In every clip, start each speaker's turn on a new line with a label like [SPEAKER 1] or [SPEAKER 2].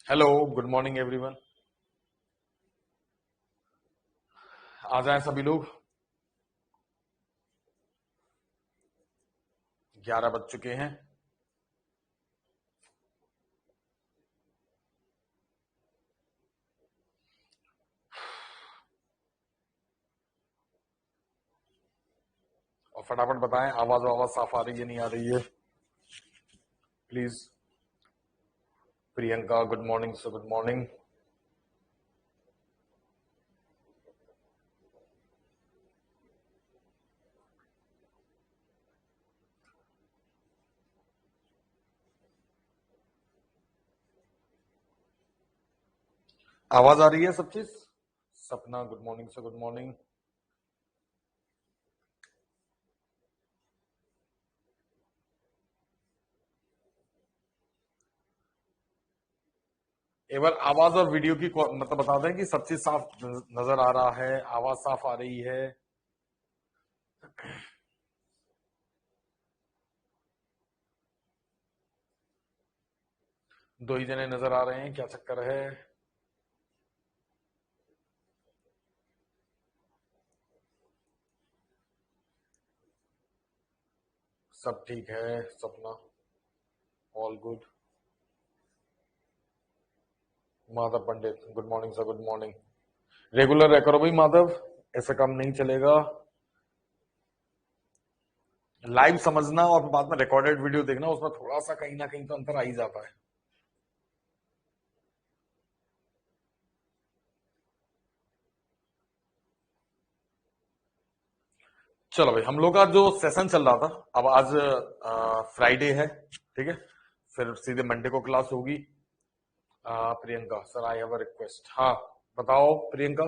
[SPEAKER 1] Hello, good morning everyone. आ जाएं सभी लोग। 11 बज चुके हैं। और फटाफट बताएं, आवाज आवाज साफ आ रही है नहीं आ रही है please. Priyanka good morning sir, good morning. आवाज आ रही है सब चीज। सपना good morning sir, good morning. एक बार आवाज और वीडियो की मतलब बता दें कि सब चीज साफ नजर आ रहा है, आवाज साफ आ रही है। दो ही जने नजर आ रहे हैं, क्या चक्कर है? सब ठीक है Sapna, all good. Madhav Pandit good morning sir, good morning. Regular रह करो भाई माधव, ऐसे काम नहीं चलेगा। लाइव समझना और बाद में रिकॉर्डेड वीडियो देखना, उसमें थोड़ा सा कहीं ना कहीं तो अंतर आ ही जाता है। चलो भाई, हम लोग का जो सेशन चल रहा था, अब आज फ्राइडे है, ठीक है। फिर सीधे मंडे को क्लास होगी। Priyanka sir, I have a request. हाँ बताओ प्रियंका।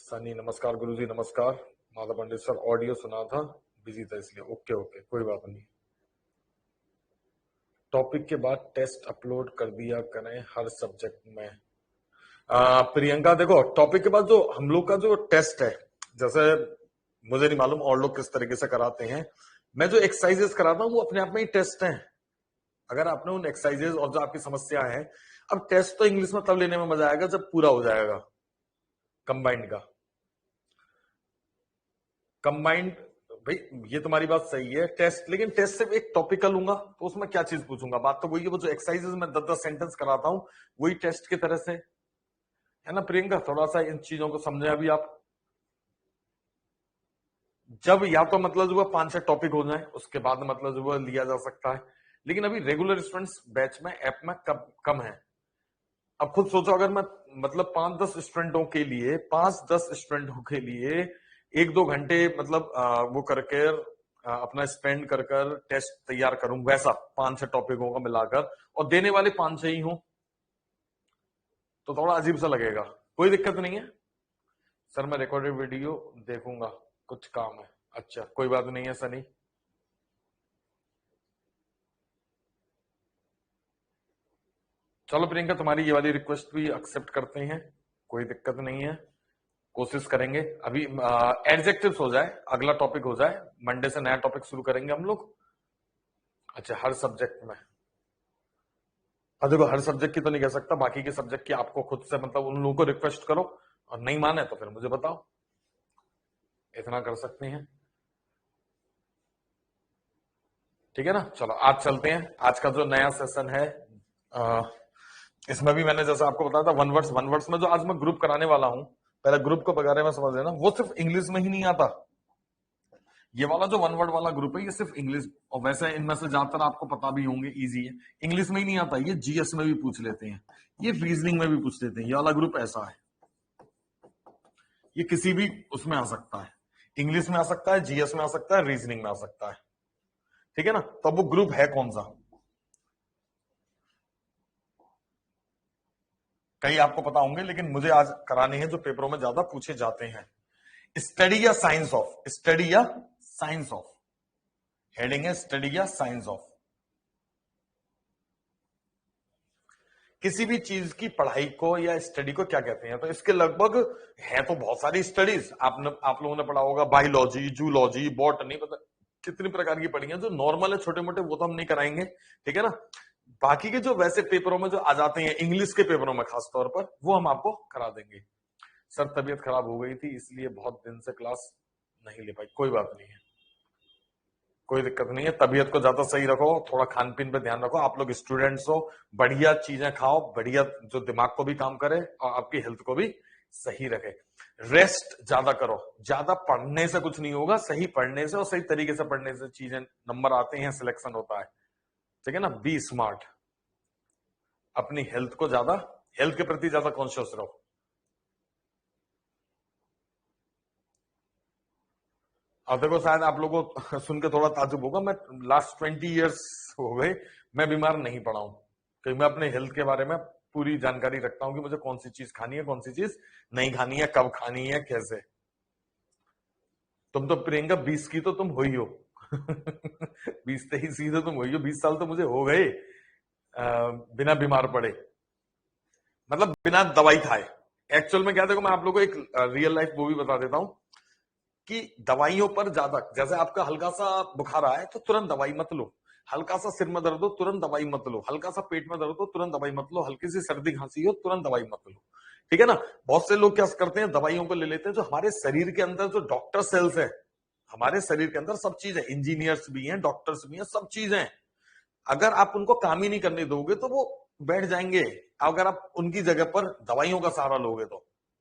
[SPEAKER 1] सनी नमस्कार, गुरुजी नमस्कार। माधव पंडित सर ऑडियो सुना था, बिजी था इसलिए। ओके ओके, कोई बात नहीं। टॉपिक के बाद टेस्ट अपलोड कर दिया करें हर सब्जेक्ट में। प्रियंका देखो, टॉपिक के बाद जो हम लोग का जो टेस्ट है, जैसे मुझे नहीं मालूम और लोग किस तरीके से कराते हैं, मैं जो एक्सरसाइजेस कराता हूँ वो अपने आप में ही टेस्ट हैं। अगर आपने उन एक्सरसाइजेस और जो आपकी समस्या है, अब टेस्ट तो इंग्लिश में तब लेने में मजा आएगा जब पूरा हो जाएगा कंबाइंड का। कंबाइंड भाई, ये तुम्हारी बात सही है टेस्ट, लेकिन टेस्ट सिर्फ एक टॉपिक का लूंगा तो उसमें क्या चीज पूछूंगा? बात तो वही है, वो जो एक्सरसाइजेस में 10-10 सेंटेंस कराता हूँ वही टेस्ट की तरह से है ना। प्रियंका थोड़ा सा इन चीजों को समझे अभी आप। जब या तो मतलब जो है 5-6 टॉपिक हो जाए उसके बाद मतलब जो है लिया जा सकता है, लेकिन अभी रेगुलर स्टूडेंट्स बैच में ऐप में कम है। अब खुद सोचो, अगर मैं मतलब 5-10 स्टूडेंटों के लिए, 5-10 स्टूडेंटों के लिए 1-2 घंटे मतलब वो करके अपना स्पेंड कर कर टेस्ट तैयार करूं, वैसा 5-6 टॉपिकों का मिलाकर, और देने वाले 5-6 ही हों, तो थोड़ा अजीब सा लगेगा। कोई दिक्कत नहीं है सर, मैं रिकॉर्डेड वीडियो देखूंगा, कुछ काम है। अच्छा कोई बात नहीं है सनी। चलो प्रियंका, तुम्हारी ये वाली रिक्वेस्ट भी एक्सेप्ट करते हैं, कोई दिक्कत नहीं है। कोशिश करेंगे अभी एडजेक्टिव्स हो जाए, अगला टॉपिक हो जाए, मंडे से नया टॉपिक शुरू करेंगे हम लोग। अच्छा हर सब्जेक्ट में, अब देखो हर सब्जेक्ट की तो नहीं कह सकता, बाकी के सब्जेक्ट की आपको खुद से मतलब उन लोगों को रिक्वेस्ट करो, और नहीं माने तो फिर मुझे बताओ, इतना कर सकते हैं। ठीक है ना। चलो आज चलते हैं, आज का जो नया सेशन है, अ, इसमें भी मैंने जैसा आपको बताया था वन वर्ड्स में जो आज मैं ग्रुप कराने वाला हूं, पहले ग्रुप को बारे में समझ लेना। वो सिर्फ इंग्लिश में ही नहीं आता, ये वाला जो वन वर्ड वाला ग्रुप है ये सिर्फ इंग्लिश, और वैसे इनमें से ज्यादातर आपको पता भी होंगे इजी है, इंग्लिश में ही नहीं आता। ये जीएस में भी पूछ लेते हैं, ये रीजनिंग में भी पूछ लेते हैं। ये वाला ग्रुप ऐसा है, ये किसी भी उसमें आ सकता है, इंग्लिश में आ सकता है, जीएस में आ सकता है, रीजनिंग में आ सकता है। ठीक है ना। तो अब वो ग्रुप है कौन सा, कई आपको पता होंगे, लेकिन मुझे आज कराने हैं जो पेपरों में ज्यादा पूछे जाते हैं। स्टडी या साइंस ऑफ, स्टडी या साइंस ऑफ, हेडिंग है स्टडी या साइंस ऑफ। किसी भी चीज की पढ़ाई को या स्टडी को क्या कहते हैं, तो इसके लगभग है तो बहुत सारी स्टडीज। आप लोगों ने पढ़ा होगा बायोलॉजी, जूलॉजी, बॉटनी, पता कितनी प्रकार की पढ़ी हैं, जो नॉर्मल है छोटे मोटे वो तो हम नहीं कराएंगे, ठीक है ना। बाकी के जो वैसे पेपरों में जो आ जाते हैं, इंग्लिश के पेपरों में खास तौर पर, वो हम आपको करा देंगे। सर तबीयत खराब हो गई थी इसलिए बहुत दिन से क्लास नहीं ले पाई, कोई बात नहीं है, कोई दिक्कत नहीं है। तबीयत को ज्यादा सही रखो, थोड़ा खान पीन पे ध्यान रखो। आप लोग स्टूडेंट्स हो, बढ़िया चीजें खाओ, बढ़िया जो दिमाग को भी काम करे और आपकी हेल्थ को भी सही रखे। रेस्ट ज्यादा करो, ज्यादा पढ़ने से कुछ नहीं होगा, सही पढ़ने से और सही तरीके से पढ़ने से चीजें नंबर आते हैं, सिलेक्शन होता है, ठीक है ना। बी स्मार्ट, अपनी हेल्थ को ज्यादा, हेल्थ के प्रति ज्यादा कॉन्शियस रहो। अब देखो शायद आप लोगों को सुन के थोड़ा ताजुब होगा, मैं लास्ट 20 इयर्स हो गए मैं बीमार नहीं पड़ा हूं, क्योंकि मैं अपने हेल्थ के बारे में पूरी जानकारी रखता हूं कि मुझे कौन सी चीज खानी है, कौन सी चीज नहीं खानी है, कब खानी है, कैसे। तुम तो प्रियंका 20 की तो तुम हो ही हो 20-23 की तो तुम हो ही हो, 20 साल तो मुझे हो गए बिना बीमार पड़े, मतलब बिना दवाई खाए। एक्चुअल में क्या, देखो मैं आप लोगों को एक रियल लाइफ वो भी बता देता हूं कि दवाइयों पर ज्यादा, जैसे आपका हल्का सा बुखार आया है तो तुरंत दवाई मत लो, हल्का सा सिर में दर्द हो तुरंत दवाई मत लो, हल्का सा पेट में दर्द हो तुरंत दवाई मत लो, हल्की सी सर्दी खांसी हो तुरंत दवाई मत लो, ठीक है ना। बहुत से लोग क्या करते हैं, दवाइयों को ले लेते हैं। जो हमारे शरीर के अंदर जो डॉक्टर सेल्स है, हमारे शरीर के अंदर सब चीज है, इंजीनियर्स भी हैं, डॉक्टर्स भी हैं, सब चीजें हैं। अगर आप उनको काम ही नहीं करने दोगे तो वो बैठ जाएंगे। अगर आप उनकी जगह पर दवाइयों का सहारा लोगे तो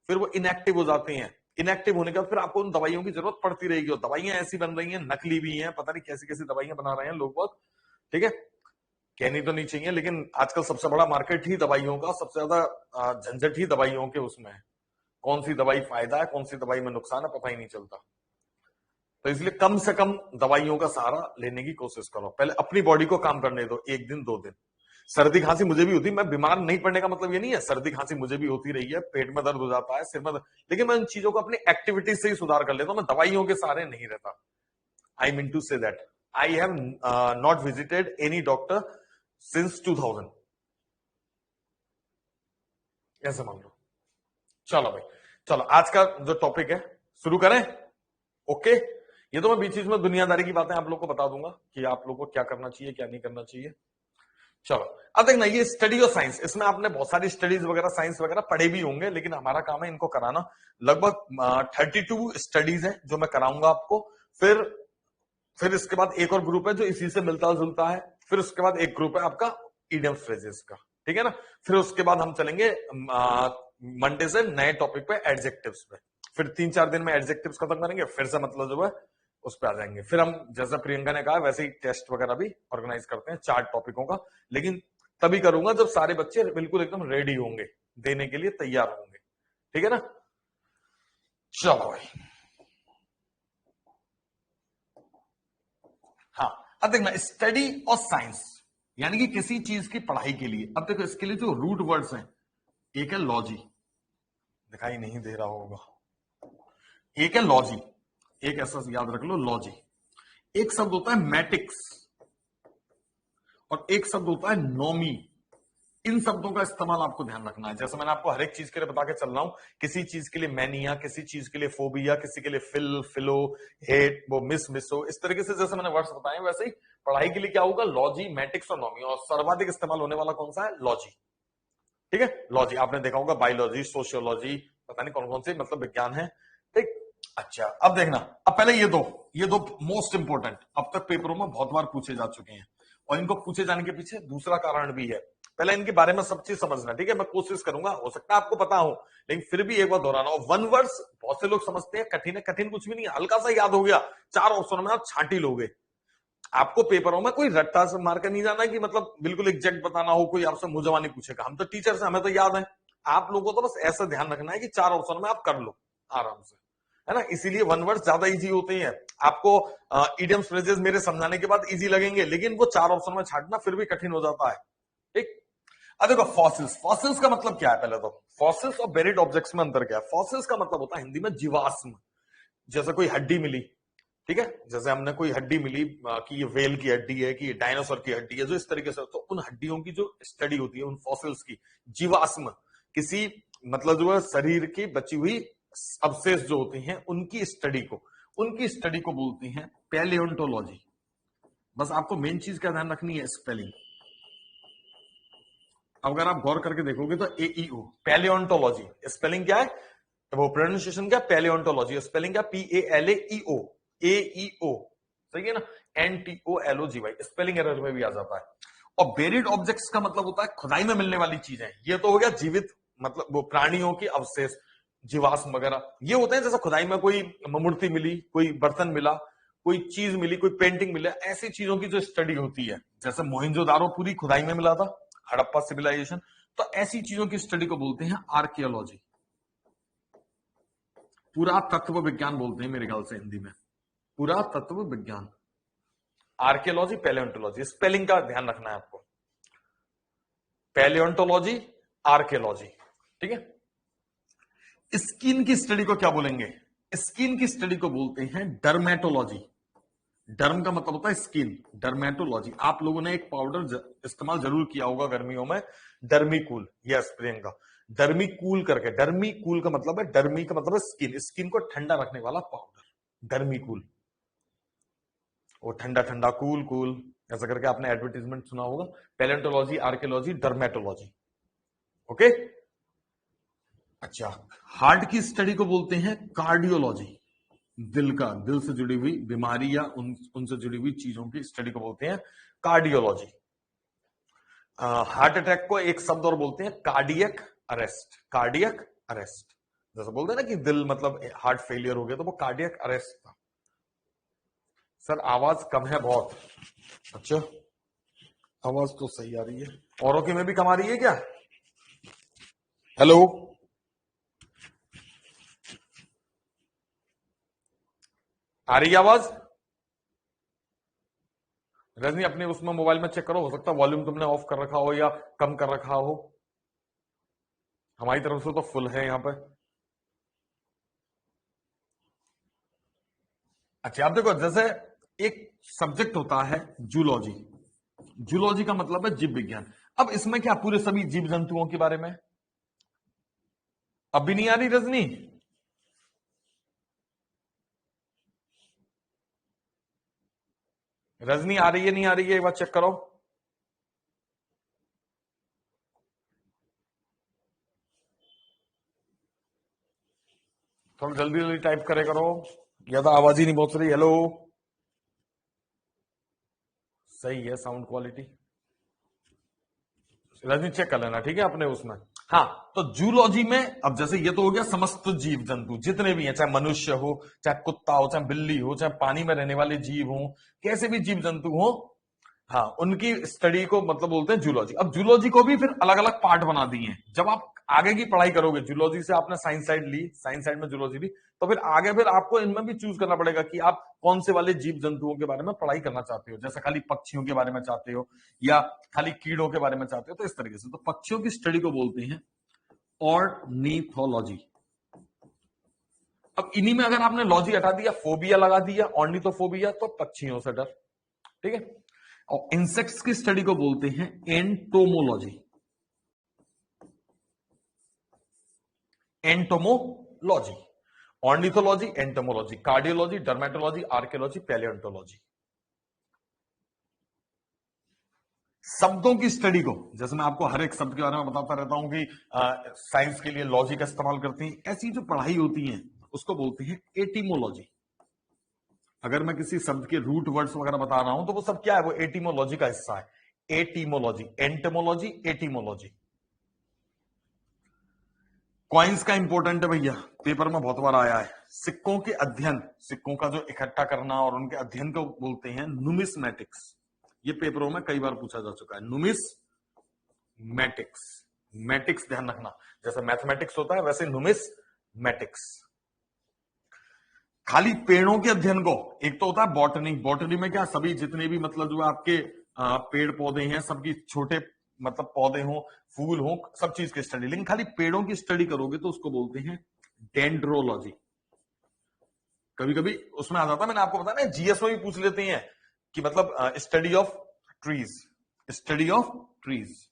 [SPEAKER 1] फिर वो इनएक्टिव हो जाते हैं। इनएक्टिव होने के बाद फिर आपको उन दवाइयों की जरूरत पड़ती रहेगी, और दवाइयां ऐसी बन रही हैं, नकली भी हैं, पता नहीं कैसी कैसी दवाइयां बना रहे हैं लोग बहुत, ठीक है। कहनी तो नहीं चाहिए, लेकिन आजकल सबसे बड़ा मार्केट ही दवाइयों का, सबसे ज्यादा झंझट ही दवाइयों के उसमें है। कौन सी दवाई फायदा है, कौन सी दवाई में नुकसान है, पता ही नहीं चलता। तो इसलिए कम से कम दवाइयों का सहारा लेने की कोशिश करो, पहले अपनी बॉडी को काम करने दो, 1 दिन 2 दिन। सर्दी खांसी मुझे भी होती, मैं बीमार नहीं पड़ने का मतलब ये नहीं है, सर्दी खांसी मुझे भी होती रही है, पेट में दर्द हो जाता है, सिर में दर्द, लेकिन मैं इन चीजों को अपनी एक्टिविटीज से ही सुधार कर लेता हूं, मैं दवाइयों के सहारे नहीं रहता। I mean to say that I have not visited any doctor since 2000, ऐसे मान लो। चलो भाई, चलो आज का जो टॉपिक है शुरू करें। ओके, ये तो मैं बीच बीच में दुनियादारी की बातें आप लोग को बता दूंगा कि आप लोग को क्या करना चाहिए, क्या नहीं करना चाहिए। चलो अब देखना, ये स्टडी ऑफ साइंस, इसमें आपने बहुत सारी स्टडीज वगैरह, साइंस वगैरह पढ़े भी होंगे, लेकिन हमारा काम है इनको कराना। लगभग 32 स्टडीज है जो मैं कराऊंगा आपको। फिर इसके बाद एक और ग्रुप है जो इसी से मिलता जुलता है। फिर उसके बाद एक ग्रुप है आपका इडियम्स फ्रेजेस का, ठीक है ना। फिर उसके बाद हम चलेंगे मंडे से नए टॉपिक पे, एडजेक्टिव्स पे। फिर 3-4 दिन में एडजेक्टिव्स खत्म करेंगे, फिर से मतलब जो है उस पर आ जाएंगे। फिर हम, जैसा प्रियंका ने कहा, वैसे ही टेस्ट वगैरह भी ऑर्गेनाइज करते हैं 4 टॉपिकों का, लेकिन तभी करूंगा जब सारे बच्चे बिल्कुल एकदम रेडी होंगे, देने के लिए तैयार होंगे, ठीक है ना। चलो भाई, हाँ अब देखना, स्टडी ऑफ साइंस यानी कि किसी चीज की पढ़ाई के लिए। अब देखो इसके लिए जो रूट वर्ड्स हैं, एक है लॉजी, दिखाई नहीं दे रहा होगा, एक है लॉजी, एक ऐसा याद रख लो लॉजी। एक शब्द होता है मैटिक्स, और एक शब्द होता है नोमी। इन शब्दों का इस्तेमाल आपको ध्यान रखना है। जैसे मैंने आपको हर एक चीज के लिए बता के चल रहा हूं, किसी चीज के लिए मैनिया, किसी चीज के लिए फोबिया, किसी के लिए फिलो, हेट, वो मिसो, इस तरीके से जैसे मैंने वर्ड्स बताए, वैसे ही पढ़ाई के लिए क्या होगा, लॉजी, मैटिक्स और नोमी। और सर्वाधिक इस्तेमाल होने वाला कौन सा है, लॉजी, ठीक है। लॉजी आपने देखा होगा, बायोलॉजी, सोशियोलॉजी, पता नहीं कौन कौन से मतलब विज्ञान है, ठीक। अच्छा अब देखना, अब पहले ये दो मोस्ट इंपोर्टेंट, अब तक पेपरों में बहुत बार पूछे जा चुके हैं, और इनको पूछे जाने के पीछे दूसरा कारण भी है। पहले इनके बारे में सब चीज समझना, ठीक है। मैं कोशिश करूंगा, हो सकता है आपको पता हो, लेकिन फिर भी एक बार दोहराना हो। वन वर्ड्स बहुत से लोग समझते हैं कठिन है, कठिन कुछ भी नहीं है, हल्का सा याद हो गया, 4 ऑप्शन में आप छांटी लोगे। आपको पेपरों में कोई रट्टा से मार कर नहीं जाना कि मतलब बिल्कुल एग्जैक्ट बताना हो, कोई आपसे मुंह जवानी पूछेगा, हम तो टीचर से, हमें तो याद है। आप लोगों को तो बस ऐसा ध्यान रखना है कि 4 ऑप्शन में आप कर लो आराम से, है ना। इसीलिए वन वर्ड ज्यादा इजी होते हैं। आपको इडियम्स फ्रेजेस मेरे समझाने के बाद इजी लगेंगे, लेकिन वो 4 ऑप्शन में छांटना फिर भी कठिन हो जाता है, ठीक। अब देखो फॉसिल्स, फॉसिल्स का मतलब क्या है, पहले तो फॉसिल्स और बेरिड ऑब्जेक्ट्स में अंतर क्या है। फॉसिल्स का मतलब होता है हिंदी में जीवाश्म। जैसे कोई हड्डी मिली, ठीक है, जैसे हमने कोई हड्डी मिली कि ये वेल की हड्डी है, कि ये डायनासोर की हड्डी है, जो इस तरीके से, तो उन हड्डियों की जो स्टडी होती है, उन फॉसिल्स की, जीवाश्म, किसी मतलब जो है शरीर की बची हुई अवशेष जो होती हैं उनकी स्टडी को, उनकी स्टडी को बोलते हैं पैलियोंटोलॉजी। बस आपको मेन चीज क्या ध्यान रखनी है, स्पेलिंग। अगर आप गौर करके देखोगे तो AEO पैलियोंटोलॉजी, स्पेलिंग क्या है, वो प्रोनाउंसिएशन क्या, पैलियोंटोलॉजी, स्पेलिंग क्या, PALAEO, AEO, सही है ना, NTOLOGY, स्पेलिंग एरर में भी आ जाता है। और बेरिड ऑब्जेक्ट्स का मतलब होता है खुदाई में मिलने वाली चीजें। ये तो हो गया जीवित, मतलब वो प्राणियों की अवशेष, जीवाश्म वगैरह, ये होते हैं जैसे खुदाई में कोई मूर्ति मिली, कोई बर्तन मिला, कोई चीज मिली, कोई पेंटिंग मिला, ऐसी चीजों की जो स्टडी होती है, जैसे मोहिंजोदारो पूरी खुदाई में मिला था, हड़प्पा सिविलाइजेशन, तो ऐसी चीजों की स्टडी को बोलते हैं आर्कियोलॉजी। पुरातत्व विज्ञान बोलते हैं मेरे ख्याल से हिंदी में, पुरातत्व विज्ञान, आर्कियोलॉजी, पैलियोंटोलॉजी। स्पेलिंग का ध्यान रखना है आपको, पैलियोंटोलॉजी, आर्कियोलॉजी, ठीक है। स्किन की स्टडी को क्या बोलेंगे, स्किन की स्टडी को बोलते हैं डर्मेटोलॉजी। डर्म का मतलब होता है स्किन, डर्मेटोलॉजी। आप लोगों ने एक पाउडर इस्तेमाल जरूर किया होगा गर्मियों में, डर्मीकूल, यस प्रियंका, डर्मीकूल करके, डर्मीकूल का मतलब है, डर्मी का मतलब है स्किन, स्किन को ठंडा रखने वाला पाउडर, डर्मीकूल। वो ठंडा ठंडा, कूल कूल, ऐसा करके आपने एडवर्टीजमेंट सुना होगा। Palaeontology, archaeology, dermatology, okay. अच्छा, हार्ट की स्टडी को बोलते हैं कार्डियोलॉजी। दिल का, दिल से जुड़ी हुई बीमारी या उनसे जुड़ी हुई चीजों की स्टडी को बोलते हैं कार्डियोलॉजी। हार्ट अटैक को एक शब्द और बोलते हैं कार्डियक अरेस्ट, कार्डियक अरेस्ट। जैसे बोलते हैं ना कि दिल मतलब हार्ट फेलियर हो गया, तो वो कार्डियक अरेस्ट था। सर आवाज कम है बहुत। अच्छा, आवाज तो सही आ रही है, औरों की में भी कम आ रही है क्या? हेलो, आ रही है आवाज? रजनी अपने उसमें मोबाइल में चेक करो, हो सकता है वॉल्यूम तुमने ऑफ कर रखा हो या कम कर रखा हो। हमारी तरफ से तो फुल है यहां पे। अच्छा, आप देखो, जैसे एक सब्जेक्ट होता है जूलॉजी, जूलॉजी का मतलब है जीव विज्ञान। अब इसमें क्या पूरे सभी जीव जंतुओं के बारे में, अब भी नहीं आ रही रजनी? रजनी आ रही है, नहीं आ रही है, एक बार चेक करो। थोड़ा जल्दी जल्दी टाइप करे करो, या तो आवाज ही नहीं पहुंच रही। हेलो, सही है साउंड क्वालिटी, रजनी चेक कर लेना, ठीक है, अपने उसमें। हाँ, तो जूलॉजी में, अब जैसे ये तो हो गया समस्त जीव जंतु जितने भी हैं, चाहे मनुष्य हो, चाहे कुत्ता हो, चाहे बिल्ली हो, चाहे पानी में रहने वाले जीव हो, कैसे भी जीव जंतु हो, हाँ, उनकी स्टडी को मतलब बोलते हैं जूलॉजी। अब जूलॉजी को भी फिर अलग अलग पार्ट बना दिए हैं। जब आप आगे की पढ़ाई करोगे, जूलॉजी से आपने साइंस साइड ली, साइंस साइड में जूलॉजी ली, तो फिर आगे फिर आपको इनमें भी चूज करना पड़ेगा कि आप कौन से वाले जीव जंतुओं के बारे में पढ़ाई करना चाहते हो। जैसे खाली पक्षियों के बारे में चाहते हो या खाली कीड़ों के बारे में चाहते हो, तो इस तरीके से। तो पक्षियों की स्टडी को बोलते हैं ऑर्निथोलॉजी। अब इन्हीं में अगर आपने लॉजी हटा दिया, फोबिया लगा दिया, ऑर्निथोफोबिया, तो पक्षियों से डर, ठीक है। और इंसेक्ट्स की स्टडी को बोलते हैं entomology, entomology, ornithology, entomology, cardiology, dermatology, archaeology, palaeontology. शब्दों की स्टडी को, जैसे मैं आपको हर एक शब्द के बारे में बताता रहता हूं कि साइंस के लिए लॉजी का इस्तेमाल करते हैं, ऐसी जो पढ़ाई होती है उसको बोलते हैं एटिमोलॉजी। अगर मैं किसी शब्द के रूट वर्ड्स वगैरह बता रहा हूं तो वो सब क्या है, वो एटिमोलॉजी का हिस्सा है। Etymology, entomology, etymology. कॉइन्स का इंपॉर्टेंट है भैया, पेपर में बहुत बार आया है। सिक्कों के अध्ययन, सिक्कों का जो इकट्ठा करना और उनके अध्ययन को बोलते हैं नुमिस्मेटिक्स। ये पेपरों में कई बार पूछा जा चुका है, नुमिस्मेटिक्स। मैटिक्स ध्यान रखना, जैसे मैथमेटिक्स होता है वैसे नुमिस्मेटिक्स। खाली पेड़ों के अध्ययन को, एक तो होता है बॉटनी, बॉटनी में क्या सभी जितने भी मतलब जो आपके पेड़ पौधे हैं, सबकी छोटे मतलब पौधे हो, फूल हो, सब चीज की स्टडी। लेकिन खाली पेड़ों की स्टडी करोगे तो उसको बोलते हैं डेंड्रोलॉजी। कभी कभी उसमें आ जाता है, मैंने आपको बताया ना, जीएस में भी पूछ लेते हैं कि मतलब study of trees, study of trees.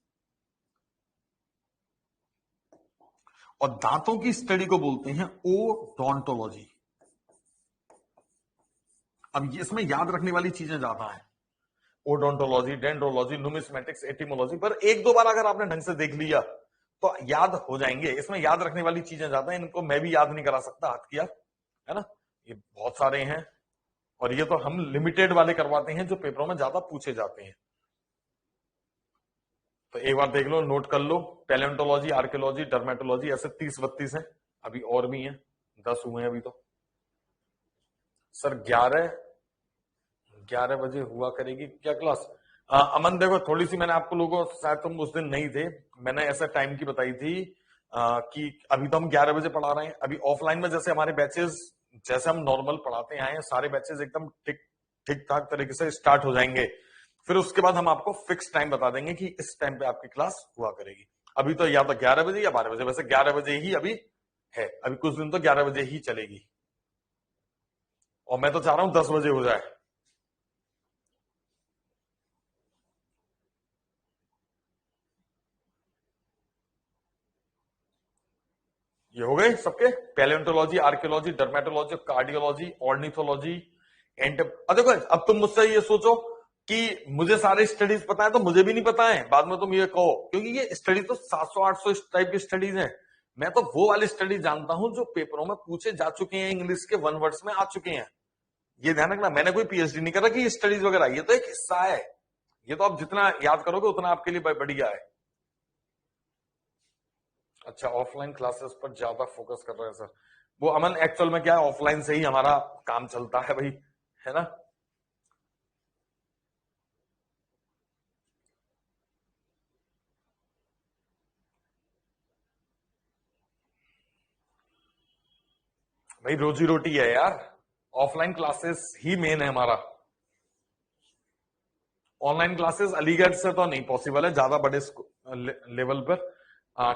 [SPEAKER 1] और दांतों की स्टडी को बोलते हैं ओडोंटोलॉजी, अब इसमें याद रखने वाली चीजें ज्यादा है, ओडोंटोलॉजी, डेंड्रोलॉजी, न्यूमिस्मेटिक्स, एटिमोलॉजी, पर एक दो बार अगर आपने ढंग से देख लिया तो याद हो जाएंगे। इसमें याद रखने वाली चीजें ज्यादा है, इनको मैं भी याद नहीं करा सकता हाथ किया, है ना, ये बहुत सारे हैं, और ये तो हम लिमिटेड वाले करवाते हैं जो पेपरों में ज्यादा पूछे जाते हैं। तो एक बार देख लो, नोट कर लो, पैलेंटोलॉजी, आर्कियोलॉजी, डर्मेटोलॉजी, ऐसे 30-32 हैं, अभी और भी हैं, 10 हुए हैं अभी तो। सर 11 बजे हुआ करेगी क्या क्लास? अमन देखो, थोड़ी सी मैंने आपको लोगों, शायद तुम उस दिन नहीं थे, मैंने ऐसा टाइम की बताई थी कि अभी तो हम 11 बजे पढ़ा रहे हैं, अभी ऑफलाइन में जैसे हमारे बैचेस, जैसे हम नॉर्मल पढ़ाते आए हैं, सारे बैचेस एकदम ठीक ठीक ठाक तरीके से स्टार्ट हो जाएंगे। फिर उसके बाद हम आपको फिक्स टाइम बता देंगे कि इस टाइम पे आपकी क्लास हुआ करेगी। अभी तो या तो 11 बजे या 12 बजे, वैसे 11 बजे ही अभी है, अभी कुछ दिन तो 11 बजे ही चलेगी, और मैं तो चाह रहा हूं 10 बजे हो जाए। ये हो गए सबके, palaeontology, archaeology, dermatology, cardiology, ornithology, and देखो, अब तुम मुझसे ये सोचो कि मुझे सारे स्टडीज पता है, तो मुझे भी नहीं पता है, बाद में तुम ये कहो, क्योंकि ये स्टडीज तो 700-800 इस टाइप की स्टडीज हैं। मैं तो वो वाली स्टडीज जानता हूं जो पेपरों में पूछे जा चुके हैं, इंग्लिश के 1 वर्ड्स में आ चुके हैं। ये ध्यान रखना, मैंने कोई पीएचडी नहीं करा कि स्टडीज वगैरह, ये तो एक हिस्सा है, ये तो आप जितना याद करोगे उतना आपके लिए बढ़िया है। अच्छा, ऑफलाइन क्लासेस पर ज्यादा फोकस कर रहे हैं सर। वो अमन एक्चुअल में क्या है, ऑफलाइन से ही हमारा काम चलता है भाई, है ना। भाई रोजी रोटी है यार, ऑफलाइन क्लासेस ही मेन है हमारा। ऑनलाइन क्लासेस अलीगढ़ से तो नहीं पॉसिबल है, ज्यादा बड़े लेवल पर।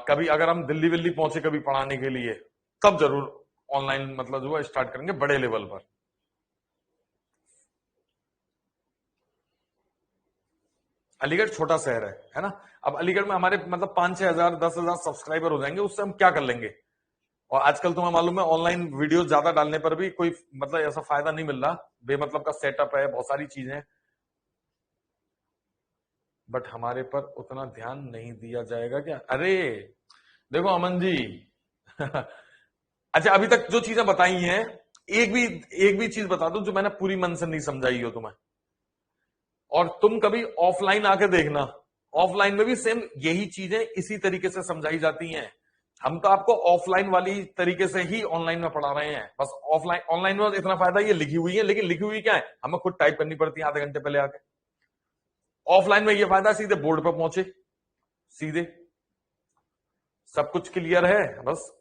[SPEAKER 1] कभी अगर हम दिल्ली विल्ली पहुंचे कभी पढ़ाने के लिए, तब जरूर ऑनलाइन मतलब जो है स्टार्ट करेंगे बड़े लेवल पर। अलीगढ़ छोटा शहर है ना। अब अलीगढ़ में हमारे मतलब 5-6 हजार 10 हजार सब्सक्राइबर हो जाएंगे, उससे हम क्या कर लेंगे। और आजकल तुम्हें मालूम है, ऑनलाइन वीडियो ज्यादा डालने पर भी कोई मतलब ऐसा फायदा नहीं मिल रहा, बेमतलब का सेटअप है, बहुत सारी चीजें, बट हमारे पर उतना ध्यान नहीं दिया जाएगा क्या? अरे देखो अमन जी, अच्छा अभी तक जो चीजें बताई हैं, एक भी चीज बता दो जो मैंने पूरी मन से नहीं समझाई हो तुम्हें, और तुम कभी ऑफलाइन आके देखना, ऑफलाइन में भी सेम यही चीजें इसी तरीके से समझाई जाती हैं। हम तो आपको ऑफलाइन वाली तरीके से ही ऑनलाइन में पढ़ा रहे हैं, बस ऑफलाइन ऑनलाइन में इतना फायदा ये लिखी हुई है, लेकिन लिखी हुई क्या है, हमें खुद टाइप करनी पड़ती है आधे घंटे पहले आके। ऑफलाइन में ये फायदा सीधे बोर्ड पर पहुंचे, सीधे सब कुछ क्लियर है बस।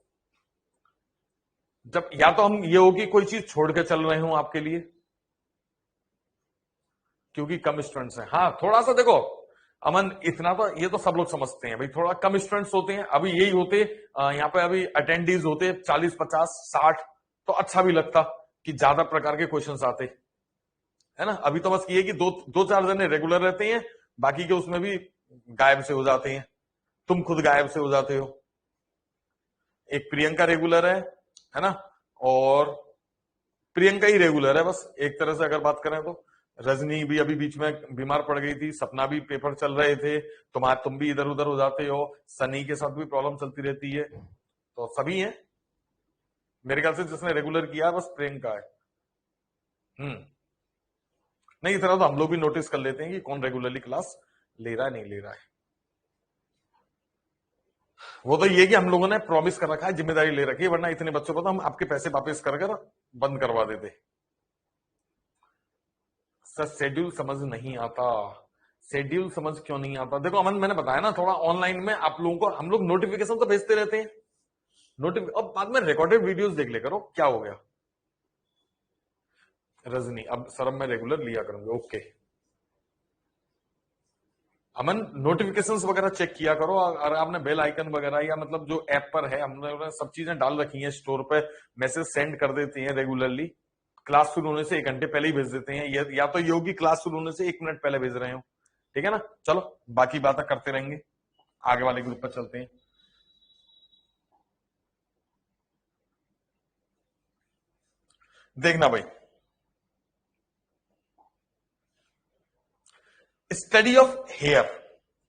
[SPEAKER 1] जब या तो हम ये हो कि कोई चीज छोड़ के चल रहे हो आपके लिए, क्योंकि कम स्टूडेंट्स हैं। हाँ थोड़ा सा देखो अमन, इतना तो ये तो सब लोग समझते हैं भाई, थोड़ा कम स्टूडेंट्स होते हैं, अभी यही होते यहाँ पे अभी अटेंडीज होते 40-50-60, तो अच्छा भी लगता कि ज्यादा प्रकार के क्वेश्चंस आते, है ना। अभी तो बस ये कि दो दो चार जने रेगुलर रहते हैं, बाकी के उसमें भी गायब से हो जाते हैं, तुम खुद गायब से हो जाते हो। एक प्रियंका रेगुलर है ना, और प्रियंका ही रेगुलर है बस, एक तरह से अगर बात करें तो। रजनी भी अभी बीच में बीमार पड़ गई थी, सपना भी पेपर चल रहे थे, तुम भी इधर उधर हो जाते हो, सनी के साथ भी प्रॉब्लम चलती रहती है, तो सभी हैं मेरे ख्याल से। जिसने रेगुलर किया बस प्रियंका है। हम्म, नहीं इतना तो हम लोग भी नोटिस कर लेते हैं कि कौन रेगुलरली क्लास ले रहा है नहीं ले रहा है। वो तो ये कि हम लोगों ने प्रॉमिस कर रखा है, जिम्मेदारी ले रखी है, वरना इतने बच्चों को तो हम आपके पैसे वापस कर कर बंद करवा देते। सर शेड्यूल समझ नहीं आता। शेड्यूल समझ क्यों नहीं आता? देखो अमन, मैंने बताया ना, थोड़ा ऑनलाइन में आप लोगों को हम लोग नोटिफिकेशन तो भेजते रहते हैं, अब बाद में रिकॉर्डेड वीडियोस देख ले करो, क्या हो गया। रजनी, अब सर मैं रेगुलर लिया करूंगी, ओके। अमन नोटिफिकेशंस वगैरह चेक किया करो, और आपने बेल आइकन वगैरह या मतलब जो ऐप पर है, हमने सब चीजें डाल रखी हैं स्टोर पे, मैसेज सेंड कर देते हैं रेगुलरली, क्लास शुरू होने से 1 घंटे पहले ही भेज देते हैं, या तो ये होगी क्लास शुरू होने से 1 मिनट पहले भेज रहे हो, ठीक है ना। चलो बाकी बातें करते रहेंगे, आगे वाले ग्रुप पर चलते हैं। देखना भाई, स्टडी ऑफ हेयर,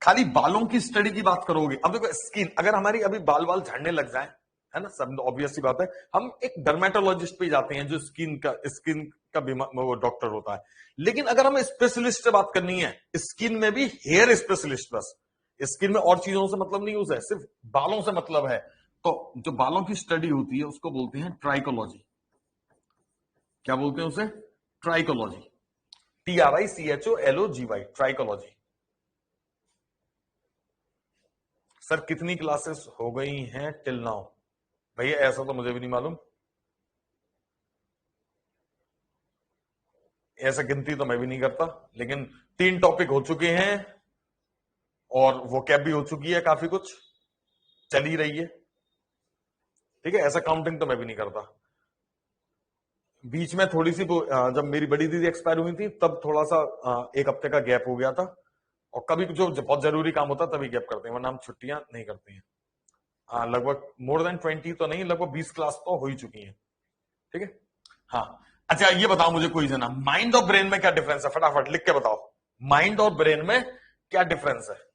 [SPEAKER 1] खाली बालों की स्टडी की बात करोगे। अब देखो स्किन, अगर हमारी अभी बाल बाल झड़ने लग जाए, है ना, सब ऑब्वियस सी बात है, हम एक डर्मेटोलॉजिस्ट पे जाते हैं जो स्किन का वो डॉक्टर होता है। लेकिन अगर हमें स्पेशलिस्ट से बात करनी है, स्किन में भी हेयर स्पेशलिस्ट, बस स्किन में और चीजों से मतलब नहीं है, सिर्फ बालों से मतलब है। तो जो बालों की स्टडी होती है उसको बोलते हैं ट्राइकोलॉजी। क्या बोलते हैं उसे? ट्राइकोलॉजी। TRICHOLOGY, trichology. सर कितनी क्लासेस हो गई हैं टिल नाउ? भैया ऐसा तो मुझे भी नहीं मालूम, ऐसा गिनती तो मैं भी नहीं करता, लेकिन 3 टॉपिक हो चुके हैं और वो कैब भी हो चुकी है, काफी कुछ चल ही रही है। ठीक है, ऐसा काउंटिंग तो मैं भी नहीं करता। बीच में थोड़ी सी जब मेरी बड़ी दीदी एक्सपायर हुई थी तब थोड़ा सा 1 हफ्ते का गैप हो गया था, और कभी जो बहुत जरूरी काम होता तभी गैप करते हैं, वरना हम छुट्टियां नहीं करते हैं। लगभग मोर देन 20 तो नहीं, लगभग 20 क्लास तो हो ही चुकी हैं। ठीक है, हाँ। अच्छा ये बताओ मुझे कोई जना, माइंड और ब्रेन में क्या डिफरेंस है? फटाफट लिख के बताओ, माइंड और ब्रेन में क्या डिफरेंस है?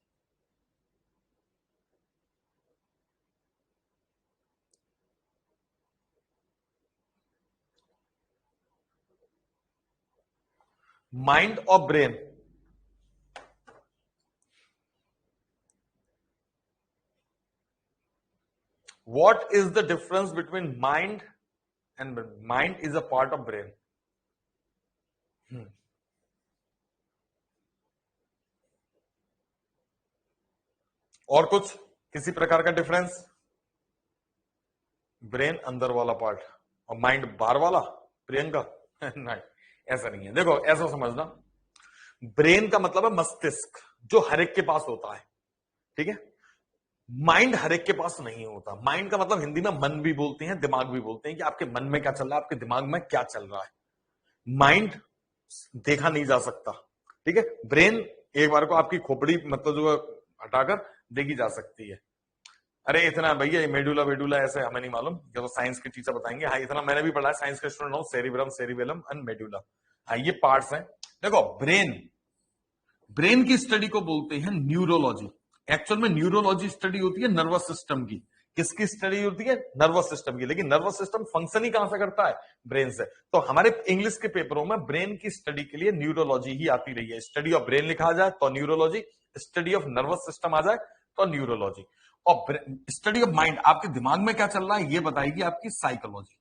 [SPEAKER 1] माइंड और brain, what is the difference between mind and brain? Mind is a part of brain. और कुछ किसी प्रकार का डिफरेंस? ब्रेन अंदर वाला पार्ट और माइंड बाहर वाला, प्रियंका? नहीं, ऐसा नहीं है। देखो ऐसा समझना, ब्रेन का मतलब है मस्तिष्क, जो हर एक के पास होता है। ठीक है, माइंड हर एक के पास नहीं होता। माइंड का मतलब हिंदी में मन भी बोलते हैं, दिमाग भी बोलते हैं, कि आपके मन में क्या चल रहा है, आपके दिमाग में क्या चल रहा है। माइंड देखा नहीं जा सकता। ठीक है, ब्रेन एक बार को आपकी खोपड़ी मतलब जो हटाकर देखी जा सकती है। अरे इतना भैया, ये मेडुला वेडुला ऐसे हमें नहीं मालूम, जो साइंस के टीचर बताएंगे। हाँ इतना मैंने भी पढ़ा है, साइंस का स्टूडेंट हूं, सेरिब्रम, सेरिबेलम एंड मेडुला। हाँ ये पार्ट्स हैं। देखो ब्रेन, ब्रेन की स्टडी को बोलते हैं न्यूरोलॉजी। एक्चुअल में न्यूरोलॉजी स्टडी होती है नर्वस सिस्टम की। किसकी स्टडी होती है? नर्वस सिस्टम की। लेकिन नर्वस सिस्टम फंक्शन ही कहां से करता है? ब्रेन से। तो हमारे इंग्लिश के पेपरों में ब्रेन की स्टडी के लिए न्यूरोलॉजी ही आती रही है। स्टडी ऑफ ब्रेन लिखा जाए तो neurology, study of nervous system आ जाए तो न्यूरोलॉजी, और स्टडी ऑफ माइंड, आपके दिमाग में क्या चल रहा है ये बताएगी आपकी साइकोलॉजी।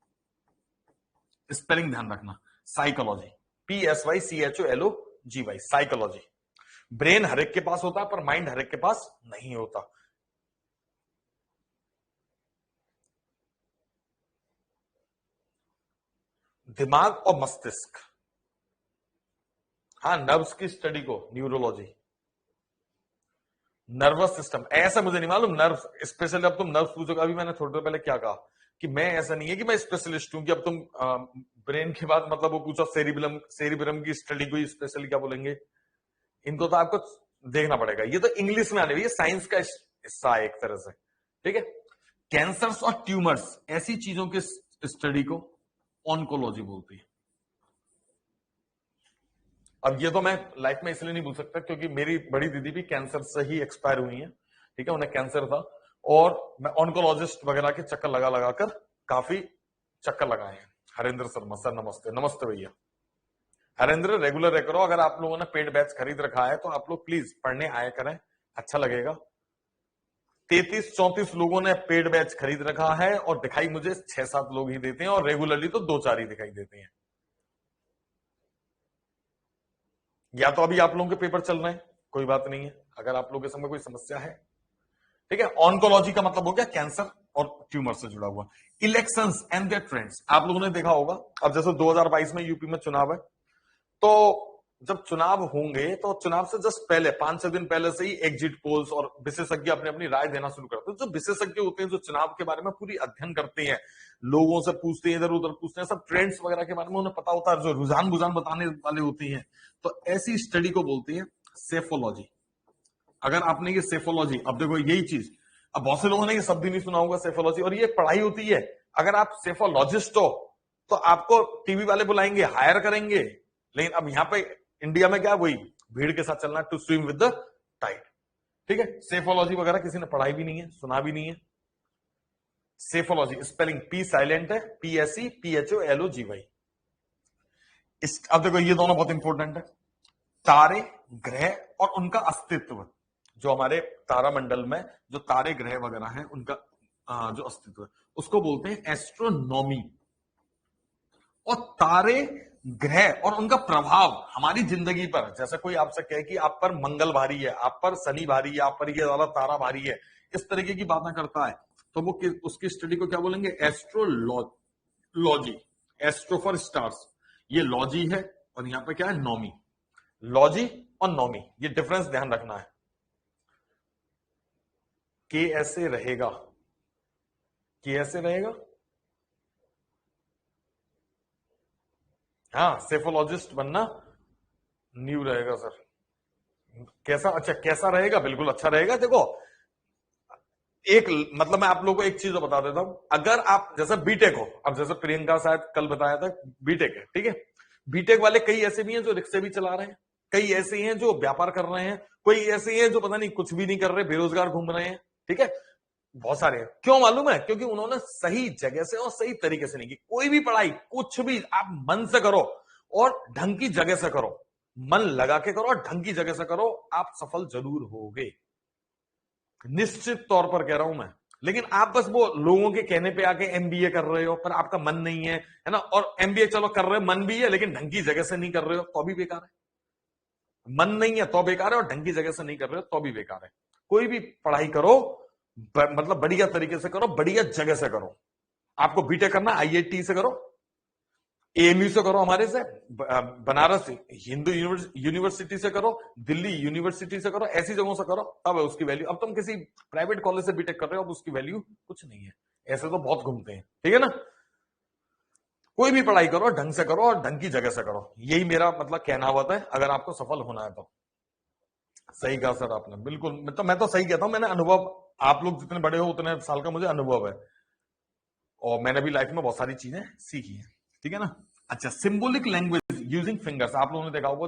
[SPEAKER 1] स्पेलिंग ध्यान रखना, साइकोलॉजी, PSYCHOLOGY, साइकोलॉजी। ब्रेन हर एक के पास होता है पर माइंड हर एक के पास नहीं होता। दिमाग और मस्तिष्क, हाँ नर्व्स की स्टडी को न्यूरोलॉजी। नर्वस सिस्टम ऐसा मुझे नहीं मालूम, नर्व्स स्पेशली। अब तुम नर्व्स पूछोगे, अभी मैंने थोड़ी देर पहले क्या कहा कि मैं ऐसा नहीं है कि मैं स्पेशलिस्ट हूं, कि अब तुम ब्रेन के बाद मतलब वो पूछो सेरिबेलम, सेरिबेलम की स्टडी को स्पेशली क्या बोलेंगे? इनको तो आपको देखना पड़ेगा, ये तो इंग्लिश में आने वाली है, साइंस का हिस्सा है एक तरह से। ठीक है, कैंसर्स और ट्यूमर्स ऐसी चीजों के स्टडी को ऑन्कोलॉजी बोलती है। अब ये तो मैं लाइफ में इसलिए नहीं भूल सकता क्योंकि मेरी बड़ी दीदी भी कैंसर से ही एक्सपायर हुई है। ठीक है, उन्हें कैंसर था, और मैं ऑन्कोलॉजिस्ट वगैरह के चक्कर लगा लगाकर काफी चक्कर लगाए हैं। हरेंद्र शर्मा सर नमस्ते। नमस्ते भैया हरेंद्र, रेगुलर रह करो। अगर आप लोगों ने पेड बैच खरीद रखा है तो आप लोग प्लीज पढ़ने आया करें, अच्छा लगेगा। 33-34 लोगों ने पेड बैच खरीद रखा है और दिखाई मुझे 6-7 लोग ही देते हैं, और रेगुलरली तो 2-4 ही दिखाई देते हैं। या तो अभी आप लोगों के पेपर चल रहे हैं, कोई बात नहीं है, अगर आप लोगों के समय कोई समस्या है। ठीक है, ऑन्कोलॉजी का मतलब हो गया कैंसर और ट्यूमर से जुड़ा हुआ। इलेक्शंस एंड देयर ट्रेंड्स, आप लोगों ने देखा होगा, अब जैसे 2022 में यूपी में चुनाव है, तो जब चुनाव होंगे तो चुनाव से जस्ट पहले 5-6 दिन पहले से ही एग्जिट पोल्स और विशेषज्ञ अपनी अपनी राय देना शुरू करते हैं। जो विशेषज्ञ होते हैं, जो चुनाव के बारे में पूरी अध्ययन करते हैं, लोगों से पूछते हैं, इधर उधर पूछते हैं, सब ट्रेंड्स वगैरह के बारे में उन्हें पता होता है, जो रुझान बुझान बताने वाले होते हैं, तो ऐसी स्टडी को बोलते हैं सेफोलॉजी। अगर आपने ये सेफोलॉजी, अब देखो यही चीज, अब बहुत से लोगों ने ये शब्द ही नहीं सुना होगा सेफोलॉजी, और ये पढ़ाई होती है। अगर आप सेफोलॉजिस्ट हो तो आपको टीवी वाले बुलाएंगे, हायर करेंगे, लेकिन अब यहाँ पे इंडिया में क्या वही भीड़ के साथ चलना, to swim with the tide. ठीक है, सेफोलॉजी वगैरह किसी ने पढ़ाई भी नहीं है, सुना भी नहीं है। सेफोलॉजी स्पेलिंग पी साइलेंट है, PSEPHOLOGY। अब देखो ये दोनों बहुत इंपॉर्टेंट है, तारे ग्रह और उनका अस्तित्व। जो हमारे तारामंडल में जो तारे ग्रह वगैरह हैं उनका जो अस्तित्व है उसको बोलते हैं एस्ट्रोनॉमी। और तारे ग्रह और उनका प्रभाव हमारी जिंदगी पर, जैसे कोई आपसे कहे कि आप पर मंगल भारी है, आप पर शनि भारी है, आप पर ये वाला तारा भारी है, इस तरीके की बातें करता है, तो वो उसकी स्टडी को क्या बोलेंगे? एस्ट्रोलॉजी। एस्ट्रो फॉर स्टार्स, ये लॉजी है, और यहां पे क्या है? नॉमी। लॉजी और नॉमी, ये डिफरेंस ध्यान रखना है। के ऐसे रहेगा, के ऐसे रहेगा, हाँ सेफोलॉजिस्ट बनना न्यू रहेगा सर। कैसा? अच्छा कैसा रहेगा? बिल्कुल अच्छा रहेगा। देखो एक मतलब मैं आप लोगों को एक चीज बता देता हूं, अगर आप जैसे बीटेक हो, अब जैसे प्रियंका शायद कल बताया था बीटेक है, ठीक है, बीटेक वाले कई ऐसे भी हैं जो रिक्शे भी चला रहे हैं, कई ऐसे हैं जो व्यापार कर रहे हैं, कोई ऐसे हैं जो पता नहीं कुछ भी नहीं कर रहे, बेरोजगार घूम रहे हैं, ठीक है, बहुत सारे हैं। क्यों मालूम है? क्योंकि उन्होंने सही जगह से और सही तरीके से नहीं की। कोई भी पढ़ाई, कुछ भी आप मन से करो और ढंग की जगह से करो, मन लगा के करो और ढंग की जगह से करो, आप सफल जरूर होगे, निश्चित तौर पर कह रहा हूं मैं। लेकिन आप बस वो लोगों के कहने पे आके एमबीए कर रहे हो पर आपका मन नहीं है ना, और एमबीए चलो कर रहे हो, मन भी है लेकिन ढंग की जगह से नहीं कर रहे हो तो भी बेकार है। मन नहीं है तो बेकार है, और ढंग की जगह से नहीं कर रहे हो तो भी बेकार है। कोई भी पढ़ाई करो मतलब बढ़िया तरीके से करो, बढ़िया जगह से करो। आपको बीटेक करना आईआईटी से करो, एएमयू से करो, हमारे से बनारस हिंदू यूनिवर्सिटी से करो, दिल्ली यूनिवर्सिटी से करो, ऐसी जगहों से करो, तब है उसकी वैल्यू। अब तुम किसी प्राइवेट कॉलेज से बीटेक कर रहे हो, अब उसकी वैल्यू कुछ नहीं है। ऐसे तो बहुत घूमते हैं, ठीक है ना। कोई भी पढ़ाई करो ढंग से करो और ढंग की जगह से करो, यही मेरा मतलब कहना होता है अगर आपको सफल होना है तो। सही कहा सर आपने, बिल्कुल। मैं तो सही कहता हूं, मैंने अनुभव, आप लोग जितने बड़े हो उतने साल का मुझे अनुभव है, और मैंने भी लाइफ में बहुत सारी चीजें सीखी है, ठीक है ना। अच्छा, सिंबॉलिक लैंग्वेज यूजिंग फिंगर्स, आप लोगों ने देखा होगा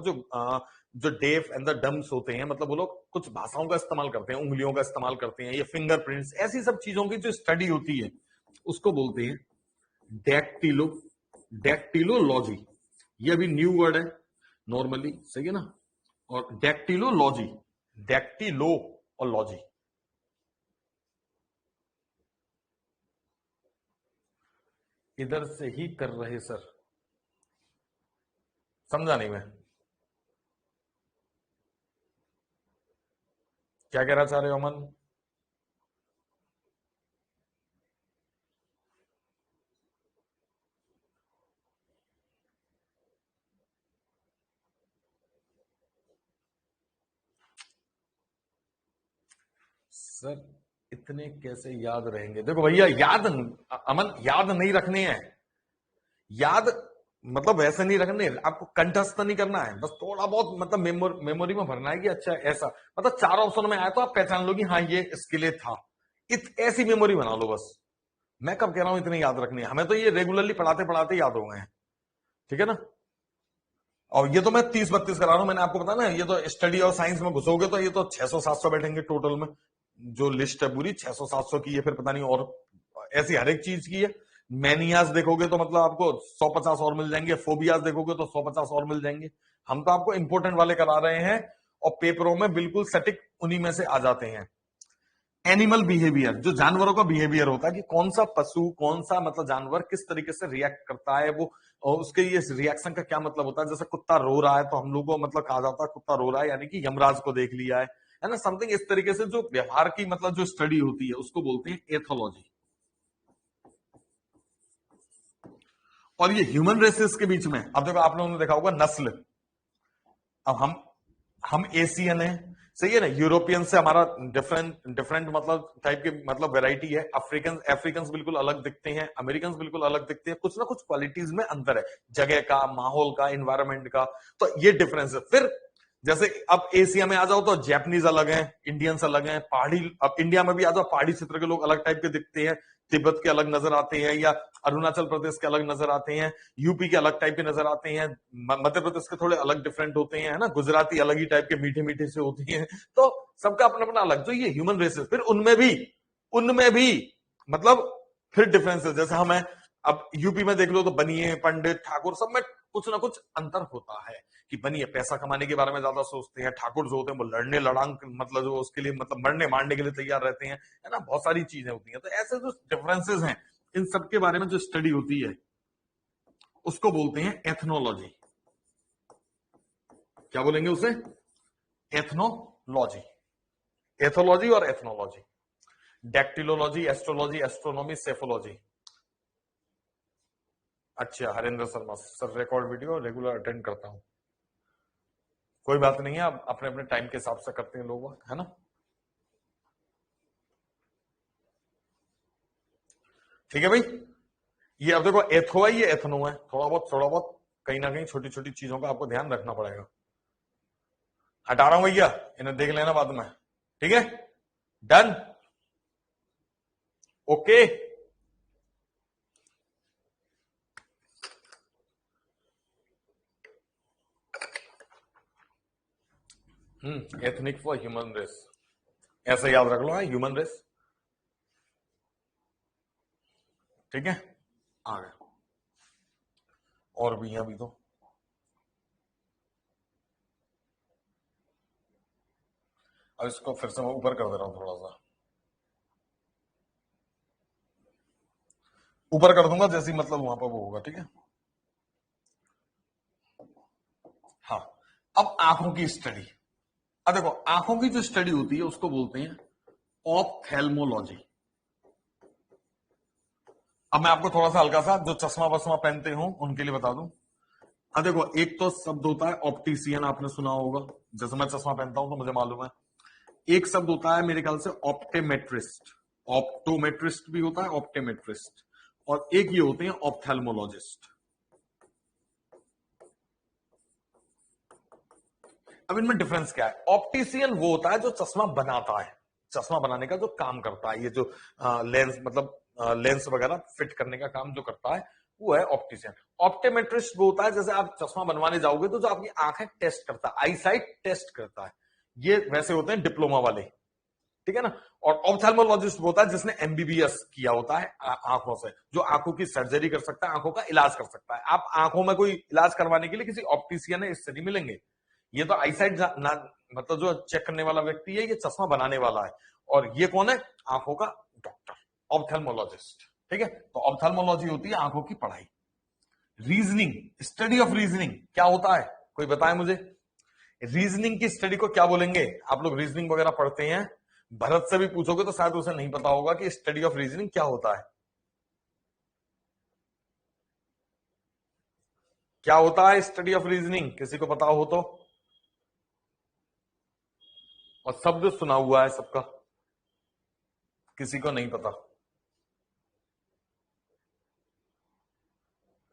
[SPEAKER 1] जो डेफ एंड द डम्स होते हैं, मतलब वो लोग कुछ भाषाओं का इस्तेमाल करते हैं, उंगलियों का इस्तेमाल करते हैं, ये फिंगरप्रिंट्स, ऐसी सब चीजों की जो स्टडी होती है उसको बोलते हैं डैक्टिलो डैक्टिलोलॉजी। ये अभी न्यू वर्ड है नॉर्मली, सही है ना। और डैक्टिलोलॉजी, डैक्टिलो और लॉजी, इधर से ही कर रहे सर, समझा नहीं मैं क्या कहना चाह रहे हो अमन। सर इतने कैसे याद रहेंगे? देखो भैया, याद अमन याद नहीं रखने हैं, याद मतलब वैसे नहीं रखने, आपको कंठस्थ नहीं करना है, बस थोड़ा बहुत मतलब मेमोरी में भरना है कि अच्छा ऐसा, मतलब चार ऑप्शन में आया तो आप पहचान लो कि हाँ ये इसके लिए था, ऐसी मेमोरी बना लो बस। मैं कब कह रहा हूं इतनी याद रखनी है, हमें तो ये रेगुलरली पढ़ाते पढ़ाते याद हो गए हैं, ठीक है ना। और ये तो मैं 30-32 करा रहा हूं, मैंने आपको बताया ना, ये तो स्टडी और साइंस में घुसोगे तो ये तो 600-700 बैठेंगे टोटल में, जो लिस्ट है पूरी 600-700 की है, फिर पता नहीं और ऐसी हर एक चीज की है। मैनियाज देखोगे तो मतलब आपको 150 और मिल जाएंगे, फोबियाज देखोगे तो 150 और मिल जाएंगे। हम तो आपको इंपोर्टेंट वाले करा रहे हैं, और पेपरों में बिल्कुल सटीक उन्हीं में से आ जाते हैं। एनिमल बिहेवियर, जो जानवरों का बिहेवियर होता है कि कौन सा पशु, कौन सा मतलब जानवर किस तरीके से रिएक्ट करता है, वो और उसके ये रिएक्शन का क्या मतलब होता है। जैसे कुत्ता रो रहा है तो हम लोग को मतलब कहा जाता है कुत्ता रो रहा है यानी कि यमराज को देख लिया है ना, समथिंग इस तरीके से जो व्यवहार की मतलब जो स्टडी होती है उसको बोलते हैं एथोलॉजी। और ये ह्यूमन रेसेस के बीच में, अब देखो आप लोगों ने देखा होगा नस्ल, अब हम एशियन है, सही है ना, यूरोपियन से हमारा डिफरेंट डिफरेंट मतलब टाइप के मतलब वेराइटी है, अफ्रीकन अफ्रीकन बिल्कुल अलग दिखते हैं, अमेरिकन बिल्कुल अलग दिखते हैं, कुछ ना कुछ क्वालिटीज में अंतर है, जगह का, माहौल का, इन्वायरमेंट का, तो ये डिफरेंस है। फिर जैसे अब एशिया में आ जाओ तो जैपनीज अलग हैं, इंडियंस अलग हैं, पहाड़ी, अब इंडिया में भी आ जाओ पहाड़ी क्षेत्र के लोग अलग टाइप के दिखते हैं, तिब्बत के अलग नजर आते हैं, या अरुणाचल प्रदेश के अलग नजर आते हैं, यूपी के अलग टाइप के नजर आते हैं, मध्य प्रदेश के थोड़े अलग डिफरेंट होते हैं, है ना, गुजराती अलग ही टाइप के मीठे मीठे से होती हैं। तो सबका अपना अपना अलग, जो ये ह्यूमन रेसेस, फिर उनमें भी मतलब फिर डिफरेंसेस, जैसे हमें अब यूपी में देख लो तो बनिए, पंडित, ठाकुर, सब में कुछ ना कुछ अंतर होता है कि बनिए पैसा कमाने के बारे में ज्यादा सोचते हैं, ठाकुर जो होते हैं वो लड़ने लड़ांग मतलब जो उसके लिए मतलब मरने मारने के लिए तैयार रहते हैं, है ना, बहुत सारी चीजें होती हैं। तो ऐसे जो डिफरेंसेस हैं इन सब के बारे में जो स्टडी होती है उसको बोलते हैं एथनोलॉजी। क्या बोलेंगे उसे? एथनोलॉजी। एथोलॉजी और एथनोलॉजी, डैक्टिलोलॉजी, एस्ट्रोलॉजी, एस्ट्रोनॉमी, सेफोलॉजी। अच्छा, Harendra Sharma sir, record video regular attend करता हूं। कोई बात नहीं है, आप अपने अपने टाइम के हिसाब से करते हैं लोग, है ना। ठीक है भाई, ये अब देखो एथो है, ये एथनो है, थोड़ा बहुत कहीं ना कहीं छोटी छोटी चीजों का आपको ध्यान रखना पड़ेगा। हटा रहा हूं भैया, इन्हें देख लेना बाद में, ठीक है, done, okay. Ethnic for human race, ऐसा याद रख लो, ह्यूमन रेस, ठीक है। आ गया, और भी अभी तो अब इसको फिर से मैं ऊपर कर दे रहा हूं, थोड़ा सा ऊपर कर दूंगा, जैसे मतलब वहां पर वो होगा, ठीक है। हाँ, अब आंखों की स्टडी। अब देखो आंखों की जो स्टडी होती है उसको बोलते हैं ऑप्थेल्मोलॉजी। अब मैं आपको थोड़ा सा हल्का सा जो चश्मा वश्मा पहनते हो उनके लिए बता दूं। अब देखो एक तो शब्द होता है ऑप्टिशियन, आपने सुना होगा, जैसे मैं चश्मा पहनता हूं तो मुझे मालूम है। एक शब्द होता है मेरे ख्याल से ऑप्टेमेट्रिस्ट, ऑप्टोमेट्रिस्ट भी होता है, ऑप्टेमेट्रिस्ट, और एक ये होते हैं ऑप्थेल्मोलॉजिस्ट। अब इनमें डिफरेंस क्या है? ऑप्टिशियन वो होता है जो चश्मा बनाता है, चश्मा बनाने का जो काम करता है, ये जो लेंस मतलब लेंस वगैरह फिट करने का काम जो करता है वो है ऑप्टिशियन। ऑप्टेमेट्रिस्ट वो होता है जैसे आप चश्मा बनवाने जाओगे तो जो आपकी आंखें टेस्ट करता है, आई साइट टेस्ट करता है, ये वैसे होते हैं डिप्लोमा वाले, ठीक है ना। और ऑप्थेल्मोलॉजिस्ट होता है जिसने एमबीबीएस किया होता है आंखों से, जो आंखों की सर्जरी कर सकता है, आंखों का इलाज कर सकता है। आप आंखों में कोई इलाज करवाने के लिए किसी ऑप्टिशियन है इससे नहीं मिलेंगे। ये तो आईसाइट मतलब जो चेक करने वाला व्यक्ति है, ये चश्मा बनाने वाला है, और ये कौन है? आंखों का डॉक्टर, ऑप्थेल्मोलॉजिस्ट, ठीक है। तो ऑप्थेल्मोलॉजी होती है आंखों की पढ़ाई। रीजनिंग, स्टडी ऑफ रीजनिंग क्या होता है, कोई बताए मुझे? रीजनिंग की स्टडी को क्या बोलेंगे? आप लोग रीजनिंग वगैरह पढ़ते हैं, भरत से भी पूछोगे तो शायद उसे नहीं पता होगा कि स्टडी ऑफ रीजनिंग क्या होता है। क्या होता है स्टडी ऑफ रीजनिंग, किसी को पता हो तो? और शब्द सुना हुआ है सबका, किसी को नहीं पता,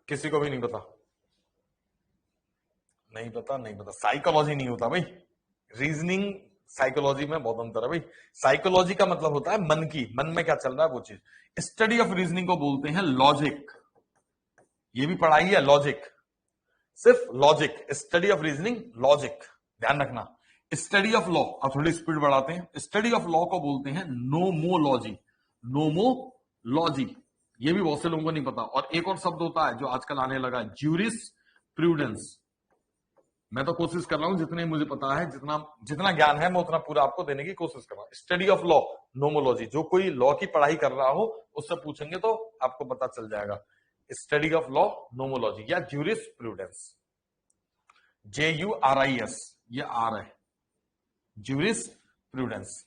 [SPEAKER 1] किसी को भी नहीं पता, नहीं पता, नहीं पता। साइकोलॉजी नहीं होता भाई, रीजनिंग साइकोलॉजी में बहुत अंतर है भाई। साइकोलॉजी का मतलब होता है मन की, मन में क्या चल रहा है वो चीज। स्टडी ऑफ रीजनिंग को बोलते हैं लॉजिक, ये भी पढ़ाई है लॉजिक, सिर्फ logic, study of reasoning logic, ध्यान रखना। स्टडी ऑफ लॉ, अब थोड़ी स्पीड बढ़ाते हैं, स्टडी ऑफ लॉ को बोलते हैं नोमोलॉजी, नोमोलॉजी, ये भी बहुत से लोगों को नहीं पता। और एक और शब्द होता है जो आजकल आने लगा है, ज्यूरिस प्रूडेंस। मैं तो कोशिश कर रहा हूं जितने मुझे पता है, जितना जितना ज्ञान है मैं उतना पूरा आपको देने की कोशिश कर रहा हूं। स्टडी ऑफ लॉ, नोमोलॉजी, जो कोई लॉ की पढ़ाई कर रहा हो उससे पूछेंगे तो आपको पता चल जाएगा। स्टडी ऑफ लॉ, नोमोलॉजी या ज्यूरिस प्रूडेंस, JURIS, ये आर है, juris prudence.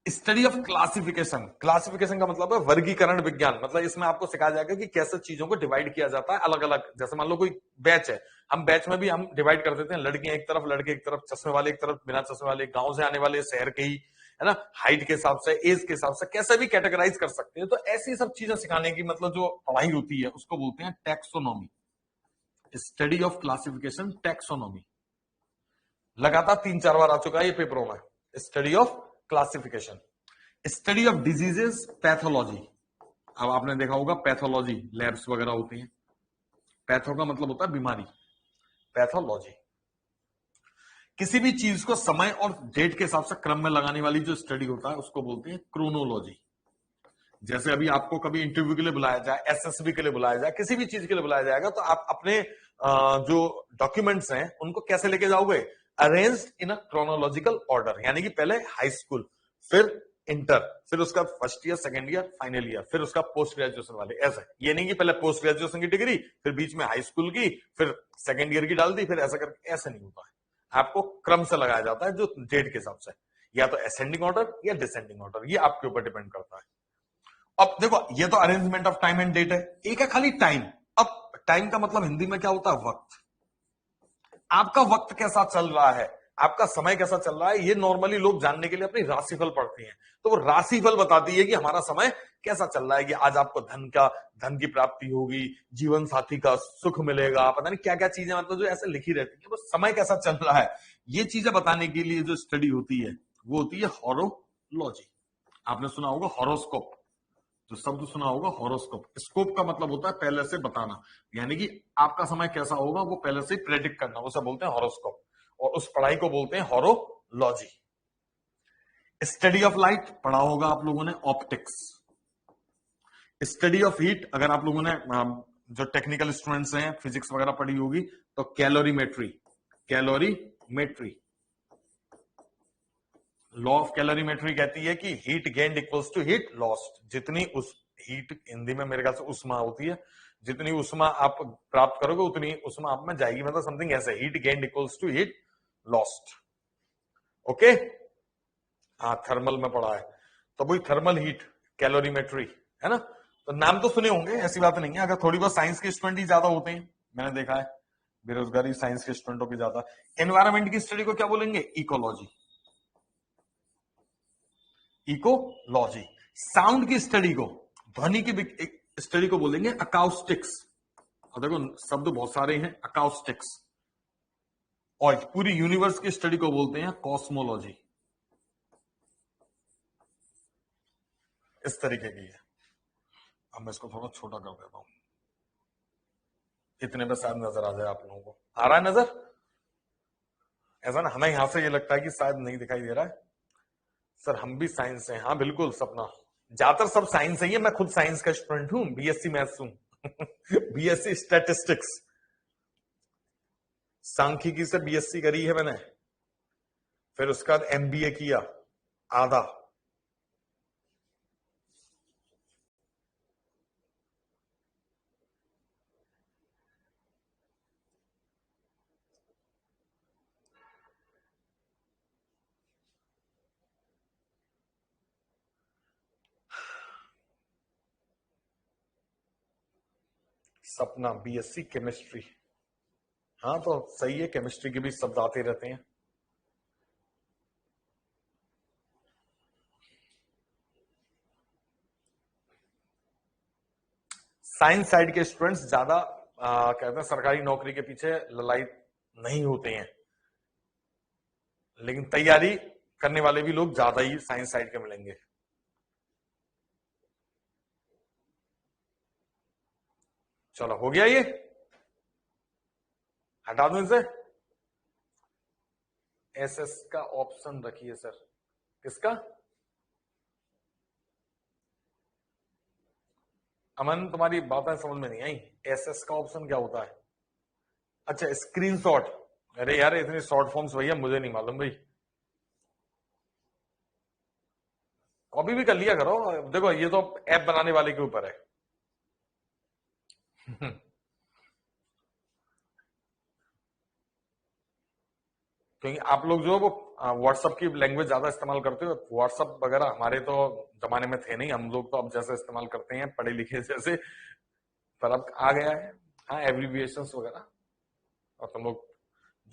[SPEAKER 1] Study of classification, classification का मतलब है वर्गीकरण विज्ञान, मतलब इसमें आपको सिखाया जाएगा कि कैसे चीजों को डिवाइड किया जाता है अलग अलग। जैसे मान लो कोई बैच है, हम बैच में भी हम डिवाइड कर देते हैं, लड़कियां एक तरफ, लड़के एक तरफ, चश्मे वाले एक तरफ, बिना चश्मे वाले, गांव से आने वाले, शहर के ही, है ना, हाइट के हिसाब से, एज के हिसाब से, कैसे भी कैटेगराइज कर सकते हैं। तो ऐसी सब चीजें सिखाने की मतलब जो पढ़ाई होती है उसको बोलते हैं taxonomy, study of classification, taxonomy. लगातार 3-4 बार आ चुका है ये पेपरों में। Study of classification, study of diseases, pathology, अब आपने देखा होगा पैथोलॉजी लैब्स वगैरह होती हैं। पैथो का मतलब होता है बीमारी, पैथोलॉजी किसी भी चीज को समय और डेट के हिसाब से क्रम में लगाने वाली जो स्टडी होता है उसको बोलते हैं क्रोनोलॉजी। जैसे अभी आपको कभी इंटरव्यू के लिए बुलाया जाए, एसएसबी के लिए बुलाया जाए, किसी भी चीज के लिए बुलाया जाएगा, तो आप अपने जो डॉक्यूमेंट्स हैं उनको कैसे लेके जाओगे? Arranged in a chronological order, यानी कि पहले हाई स्कूल, फिर इंटर, फिर उसका first year, second year, final year, फिर उसका पोस्ट ग्रेजुएशन वाले। ऐसा ये नहीं कि पहले पोस्ट ग्रेजुएशन की डिग्री, फिर बीच में हाई स्कूल की, फिर सेकेंड ईयर की डाल दी, फिर ऐसा करके, ऐसा नहीं होता है। आपको क्रम से लगाया जाता है जो डेट के हिसाब से, या तो असेंडिंग ऑर्डर या डिसेंडिंग ऑर्डर, ये आपके ऊपर डिपेंड करता है। अब देखो, ये तो arrangement of time and date है, एक है खाली टाइम। अब टाइम का मतलब हिंदी में क्या होता है? वक्त। आपका वक्त कैसा चल रहा है, आपका समय कैसा चल रहा है, ये नॉर्मली लोग जानने के लिए अपनी राशिफल पढ़ते हैं। तो वो राशिफल बताती है कि हमारा समय कैसा चल रहा है, कि आज आपको धन की प्राप्ति होगी, जीवन साथी का सुख मिलेगा, पता नहीं क्या क्या चीजें, मतलब जो ऐसे लिखी रहती है, वो समय कैसा चल रहा है, ये चीजें बताने के लिए जो स्टडी होती है वो होती है हॉरोलॉजी। आपने सुना होगा हॉरोस्कोप, जो शब्द सुना होगा हॉरोस्कोप। स्कोप का मतलब होता है पहले से बताना, यानी कि आपका समय कैसा होगा वो पहले से प्रेडिक्ट करना, उसे बोलते हैं हॉरोस्कोप। और उस पढ़ाई को बोलते हैं हॉरोलॉजी। स्टडी ऑफ लाइट पढ़ा होगा आप लोगों ने, ऑप्टिक्स। स्टडी ऑफ हीट, अगर आप लोगों ने जो टेक्निकल स्टूडेंट्स हैं फिजिक्स वगैरह पढ़ी होगी, तो calorimetry, calorimetry. Law of calorimetry कहती है कि heat gained equals to heat lost. जितनी उस हीट, हिंदी में मेरे ख्याल से उष्मा होती है, जितनी उष्मा आप प्राप्त करोगे उतनी उष्मा आप में जाएगी, मतलब समथिंग ऐसे, heat gained equals to heat lost. Okay, हाँ थर्मल में पढ़ा है, तो वही थर्मल हीट कैलोरीमेट्री है ना। तो नाम तो सुने होंगे, ऐसी बात नहीं है। अगर थोड़ी बहुत साइंस के स्टूडेंट ही ज्यादा होते हैं, मैंने देखा है बेरोजगारी साइंस के स्टूडेंटों की ज्यादा। एनवायरमेंट की स्टडी को क्या बोलेंगे? Ecology, ecology. साउंड की स्टडी को, ध्वनि की स्टडी को बोलेंगे अकाउस्टिक्स। और देखो शब्द बहुत सारे हैं, अकाउस्टिक्स। और पूरी यूनिवर्स की स्टडी को बोलते हैं कॉस्मोलॉजी। इस तरीके की है। अब मैं इसको थोड़ा छोटा कर देता हूं, इतने में शायद नजर आ जाए आप लोगों को। आ रहा है नजर? ऐसा ना, हमें यहां से ये लगता है कि शायद नहीं दिखाई दे रहा है। सर हम भी साइंस हैं। हाँ बिल्कुल सपना, ज्यादातर सब साइंस है। मैं खुद साइंस का स्टूडेंट हूँ, बीएससी मैथ्स हूँ बीएससी स्टैटिस्टिक्स, सांख्यिकी से बीएससी करी है मैंने, फिर उसके बाद एमबीए किया आधा। सपना बीएससी केमिस्ट्री। हाँ तो सही है, केमिस्ट्री के भी शब्द आते रहते हैं। साइंस साइड के स्टूडेंट्स ज्यादा कहते हैं सरकारी नौकरी के पीछे ललायत नहीं होते हैं, लेकिन तैयारी करने वाले भी लोग ज्यादा ही साइंस साइड के मिलेंगे। चलो हो गया, ये हटा दूं इसे। एसएस का ऑप्शन रखिए सर। किसका? अमन तुम्हारी बातें समझ में नहीं आई, एसएस का ऑप्शन क्या होता है? अच्छा स्क्रीनशॉट। अरे यार इतनी शॉर्ट फॉर्म्स भैया मुझे नहीं मालूम भाई, कॉपी भी कर लिया करो। देखो ये तो ऐप बनाने वाले के ऊपर है क्योंकि आप लोग जो है वो व्हाट्सएप की लैंग्वेज ज्यादा इस्तेमाल करते हो। व्हाट्सएप वगैरह हमारे तो जमाने में थे नहीं, हम लोग तो अब जैसे इस्तेमाल करते हैं पढ़े लिखे जैसे, पर अब आ गया है। हाँ एब्रीविएशंस वगैरह, और तुम लोग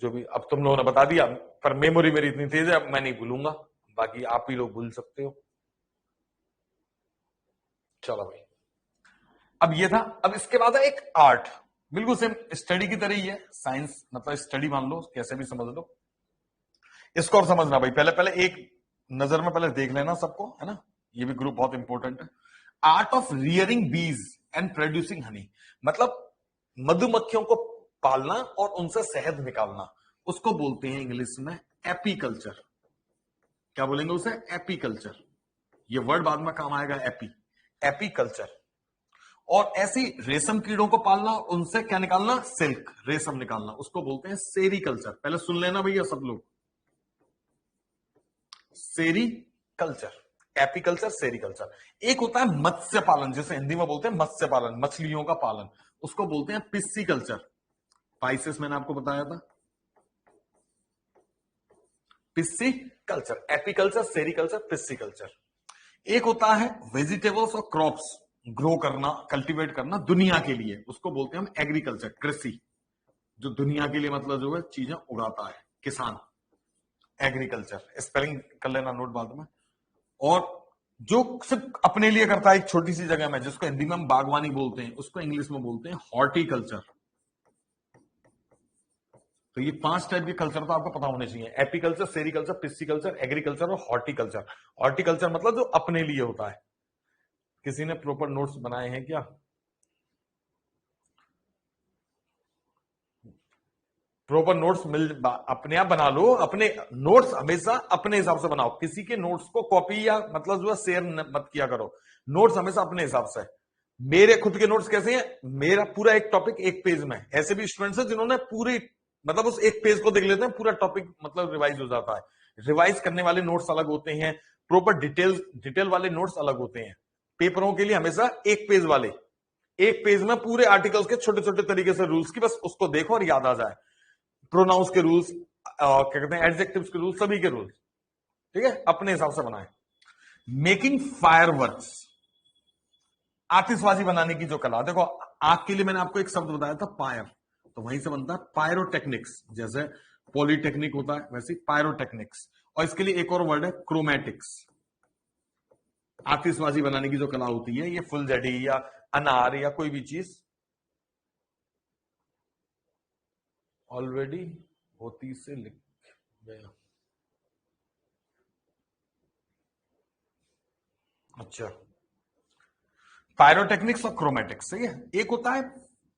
[SPEAKER 1] जो भी अब तुम लोगों ने बता दिया, पर मेमोरी मेरी इतनी तेज है अब मैं नहीं भूलूंगा, बाकी आप ही लोग भूल सकते हो। चलो भाई, अब ये था। अब इसके बाद है एक आर्ट, बिल्कुल सेम स्टडी की तरह ही है। साइंस मतलब स्टडी मान लो, कैसे भी समझ लो। इसको और समझना भाई, पहले पहले एक नजर में पहले देख लेना सबको, है ना। ये भी ग्रुप बहुत इंपॉर्टेंट है। आर्ट ऑफ रियरिंग बीज एंड प्रोड्यूसिंग हनी, मतलब मधुमक्खियों को पालना और उनसे शहद निकालना, उसको बोलते हैं इंग्लिश में एपीकल्चर। क्या बोलेंगे उसे? एपीकल्चर। ये वर्ड बाद में काम आएगा, एपीकल्चर। और ऐसी रेशम कीड़ों को पालना, उनसे क्या निकालना? सिल्क, रेशम निकालना, उसको बोलते हैं सेरीकल्चर। पहले सुन लेना भैया सब लोग, सेरीकल्चर, एपीकल्चर, सेरीकल्चर। एक होता है मत्स्य पालन, जिसे हिंदी में बोलते हैं मत्स्य पालन, मछलियों का पालन, उसको बोलते हैं पिस्सीकल्चर। पाइसेस मैंने आपको बताया था, पिस्सीकल्चर, एपीकल्चर, सेरीकल्चर, पिस्सीकल्चर। एक होता है वेजिटेबल्स और क्रॉप्स ग्रो करना, कल्टीवेट करना दुनिया के लिए, उसको बोलते हैं हम एग्रीकल्चर, कृषि। जो दुनिया के लिए मतलब जो है चीजें उगाता है किसान, एग्रीकल्चर। स्पेलिंग कर लेना नोट बाद में। और जो सिर्फ अपने लिए करता है एक छोटी सी जगह में, जिसको हिंदी में हम बागवानी बोलते हैं, उसको इंग्लिश में बोलते हैं हॉर्टिकल्चर। तो ये 5 टाइप के कल्चर तो आपको पता होने चाहिए, एपीकल्चर, सेरीकल्चर, पिस्सीकल्चर, एग्रीकल्चर और हॉर्टिकल्चर। हॉर्टिकल्चर मतलब जो अपने लिए होता है। किसी ने प्रॉपर नोट्स बनाए हैं क्या? प्रॉपर नोट्स अपने आप बना लो। अपने नोट्स हमेशा अपने हिसाब से बनाओ, किसी के नोट्स को कॉपी या मतलब जो है शेयर मत किया करो। नोट्स हमेशा अपने हिसाब से। मेरे खुद के नोट्स कैसे हैं? मेरा पूरा एक टॉपिक एक पेज में। ऐसे भी स्टूडेंट्स हैं जिन्होंने पूरी मतलब उस एक पेज को देख लेते हैं, पूरा टॉपिक मतलब रिवाइज हो जाता है। रिवाइज करने वाले नोट्स अलग होते हैं, प्रॉपर डिटेल वाले नोट्स अलग होते हैं। पेपरों के लिए हमेशा एक पेज वाले, एक पेज में पूरे आर्टिकल्स के छोटे छोटे तरीके से रूल्स की, बस उसको देखो और याद आ जाए। प्रोनाउंस के रूल्स, क्या कहते हैं, एडजेक्टिव्स के रूल्स, सभी के रूल्स, ठीक है, अपने हिसाब से बनाए। मेकिंग फायरवर्क्स, आतिशबाजी बनाने की जो कला। देखो आग के लिए मैंने आपको एक शब्द बताया था, फायर, तो वहीं से बनता है पायरोटेक्निक्स। जैसे पॉलीटेक्निक होता है वैसे पायरोटेक्निक्स। और इसके लिए एक और वर्ड है क्रोमैटिक्स। आतिशबाजी बनाने की जो कला होती है, ये फुलझड़ी या अनार या कोई भी चीज ऑलरेडी होती से लिख गया। अच्छा, पायरोटेक्निक्स और क्रोमैटिक्स, सही है। एक होता है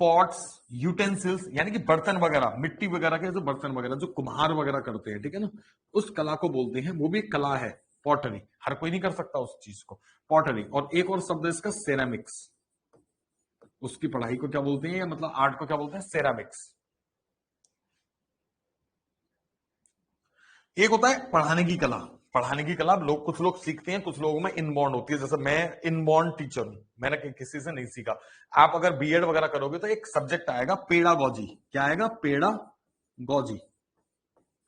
[SPEAKER 1] पॉट्स, यूटेंसिल्स, यानी कि बर्तन वगैरह, मिट्टी वगैरह के जो बर्तन वगैरह जो कुम्हार वगैरह करते हैं, ठीक है ना, उस कला को बोलते हैं, वो भी एक कला है, पॉटरी। हर कोई नहीं कर सकता उस चीज को, पॉटरी। और एक और शब्द है इसका सेरामिक्स, उसकी पढ़ाई को क्या बोलते हैं, मतलब आर्ट को क्या बोलते हैं? सेरामिक्स। एक होता है पढ़ाने की कला। पढ़ाने की कला लोग, कुछ लोग सीखते हैं, कुछ लोगों में इनबॉर्न होती है। जैसे मैं इनबॉर्न टीचर हूं, मैंने किसी से नहीं सीखा। आप अगर बीएड वगैरह करोगे तो एक सब्जेक्ट आएगा पेडागोजी। क्या आएगा? Pedagogy.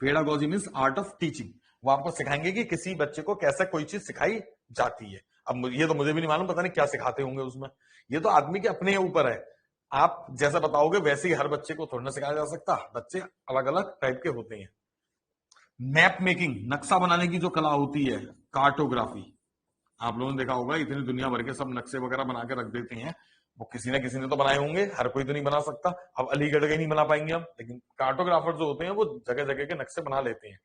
[SPEAKER 1] Pedagogy means art of teaching. वो आपको सिखाएंगे कि किसी बच्चे को कैसे कोई चीज सिखाई जाती है। अब ये तो मुझे भी नहीं मालूम, पता नहीं क्या सिखाते होंगे उसमें। ये तो आदमी के अपने ऊपर है, आप जैसा बताओगे वैसे ही हर बच्चे को थोड़ा ना सिखाया जा सकता। बच्चे अलग अलग टाइप के होते हैं। मैप मेकिंग, नक्शा बनाने की जो कला होती है, कार्टोग्राफी। आप लोगों ने देखा होगा इतनी दुनिया भर के सब नक्शे वगैरह बना के रख देते हैं, वो किसी ना किसी ने तो बनाए होंगे, हर कोई तो नहीं बना सकता। अब अलीगढ़ के नहीं बना पाएंगे हम, लेकिन कार्टोग्राफर जो होते हैं वो जगह जगह के नक्शे बना लेते हैं।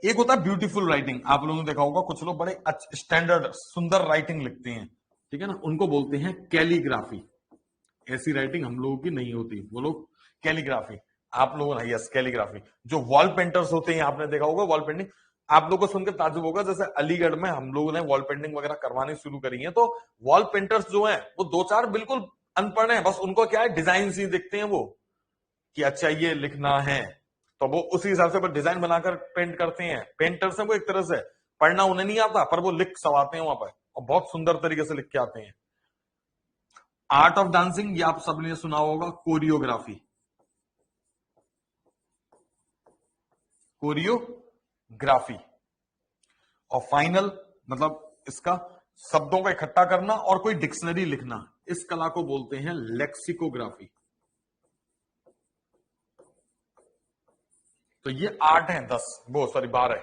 [SPEAKER 1] एक होता है ब्यूटीफुल राइटिंग। आप लोगों ने देखा होगा कुछ लोग बड़े स्टैंडर्ड सुंदर राइटिंग लिखते हैं, ठीक है ना, उनको बोलते हैं कैलीग्राफी। ऐसी राइटिंग हम लोगों की नहीं होती, वो लोग कैलीग्राफी। आप लोगों ने, यस, कैलीग्राफी। जो वॉल पेंटर्स होते हैं, आपने देखा होगा वॉल पेंटिंग। आप लोगों को सुनकर ताज्जुब होगा, जैसे अलीगढ़ में हम लोगों ने वॉल पेंटिंग वगैरह करवानी शुरू करी है, तो वॉल पेंटर्स जो हैं वो 2-4 बिल्कुल अनपढ़ हैं, बस उनको क्या है, डिजाइन ही देखते हैं वो, कि अच्छा ये लिखना है, तो वो उसी हिसाब से डिजाइन बनाकर पेंट करते हैं। पेंटर्स हैं वो एक तरह से, पढ़ना उन्हें नहीं आता पर वो लिख सवाते हैं वहां पर, और बहुत सुंदर तरीके से लिख के आते हैं। आर्ट ऑफ डांसिंग, ये आप सबने सुना होगा, कोरियोग्राफी। कोरियोग्राफी। और फाइनल मतलब इसका शब्दों का इकट्ठा करना और कोई डिक्शनरी लिखना, इस कला को बोलते हैं लेक्सिकोग्राफी। तो ये 8 है, 10 वो सॉरी 12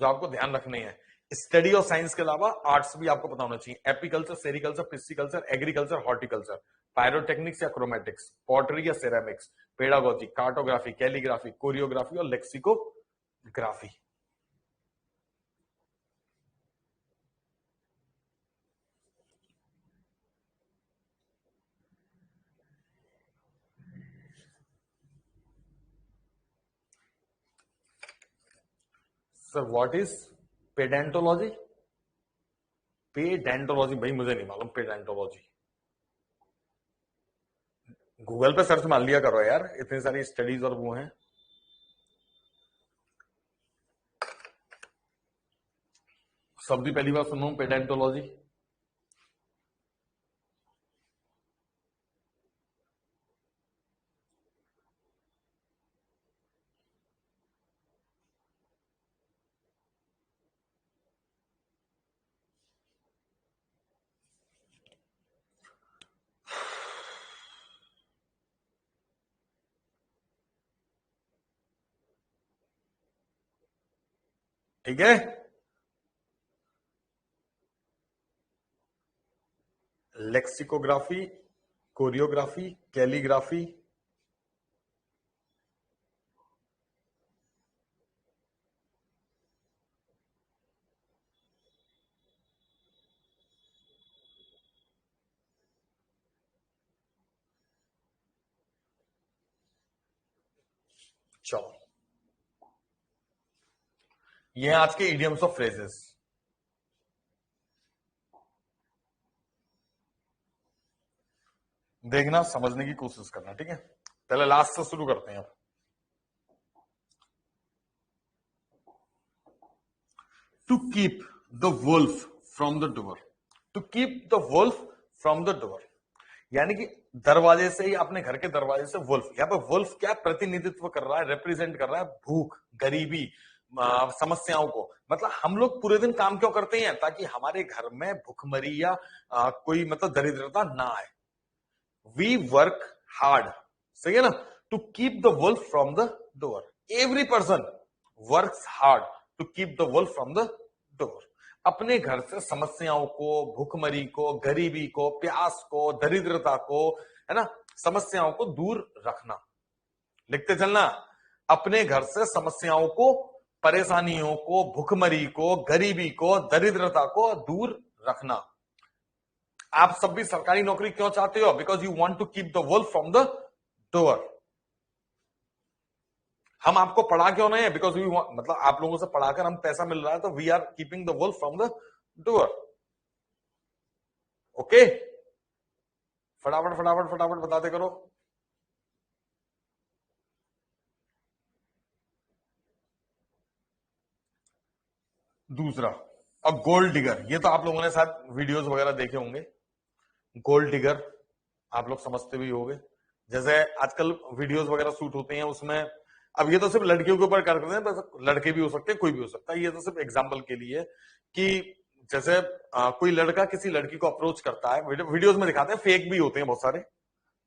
[SPEAKER 1] जो आपको ध्यान रखने हैं। स्टडी और साइंस के अलावा आर्ट्स भी आपको पता होना चाहिए। Apiculture, sericulture, pisciculture, agriculture, horticulture, pyrotechnics या क्रोमेटिक्स, पॉटरी या ceramics, pedagogy, cartography, calligraphy, choreography और lexicography. Sir what is pedontology? Pedontology भाई मुझे नहीं मालूम पेडेंटोलॉजी। गूगल पे सर्च मार लिया करो यार, इतनी सारी स्टडीज और वो हैं। शब्द ही पहली बार सुन रहा हूं पेडेंटोलॉजी। ठीक है, लेक्सिकोग्राफी, कोरियोग्राफी, कैलीग्राफी, चलो ये हैं आज के इडियम्स ऑफ फ्रेजेस। देखना, समझने की कोशिश करना, ठीक है। पहले लास्ट से शुरू करते हैं अब। To keep the wolf from the door. To keep the wolf from the door यानी कि दरवाजे से ही, अपने घर के दरवाजे से वुल्फ। यहाँ पे वुल्फ क्या प्रतिनिधित्व कर रहा है, रिप्रेजेंट कर रहा है भूख, गरीबी, समस्याओं को। मतलब हम लोग पूरे दिन काम क्यों करते हैं? ताकि हमारे घर में भुखमरी या कोई मतलब दरिद्रता ना आए। वी वर्क हार्ड, सही है ना, to keep the wolf from the door. Every person works hard to keep the wolf from the door. अपने घर से समस्याओं को, भुखमरी को, गरीबी को, प्यास को, दरिद्रता को, है ना, समस्याओं को दूर रखना। लिखते चलना, अपने घर से समस्याओं को, परेशानियों को, भुखमरी को, गरीबी को, दरिद्रता को दूर रखना। आप सब भी सरकारी नौकरी क्यों चाहते हो? Because you want to keep the wolf from the door. हम आपको पढ़ा क्यों नहीं है? बिकॉज वी मतलब आप लोगों से पढ़ाकर हम पैसा मिल रहा है, तो we are keeping the wolf from the door. Okay, फटाफट फटाफट फटाफट बताते करो। दूसरा, अब गोल्ड डिगर, ये तो आप लोगों ने शायद वीडियोस वगैरह देखे होंगे। गोल्ड डिगर आप लोग समझते भी होंगे, जैसे आजकल वीडियोस वगैरह शूट होते हैं उसमें। अब ये तो सिर्फ लड़कियों के ऊपर करते हैं, बस लड़के भी हो सकते हैं, कोई भी हो सकता है। ये तो सिर्फ एग्जांपल के लिए कि जैसे कोई लड़का किसी लड़की को अप्रोच करता है, वीडियोस में दिखाते हैं, फेक भी होते हैं बहुत सारे,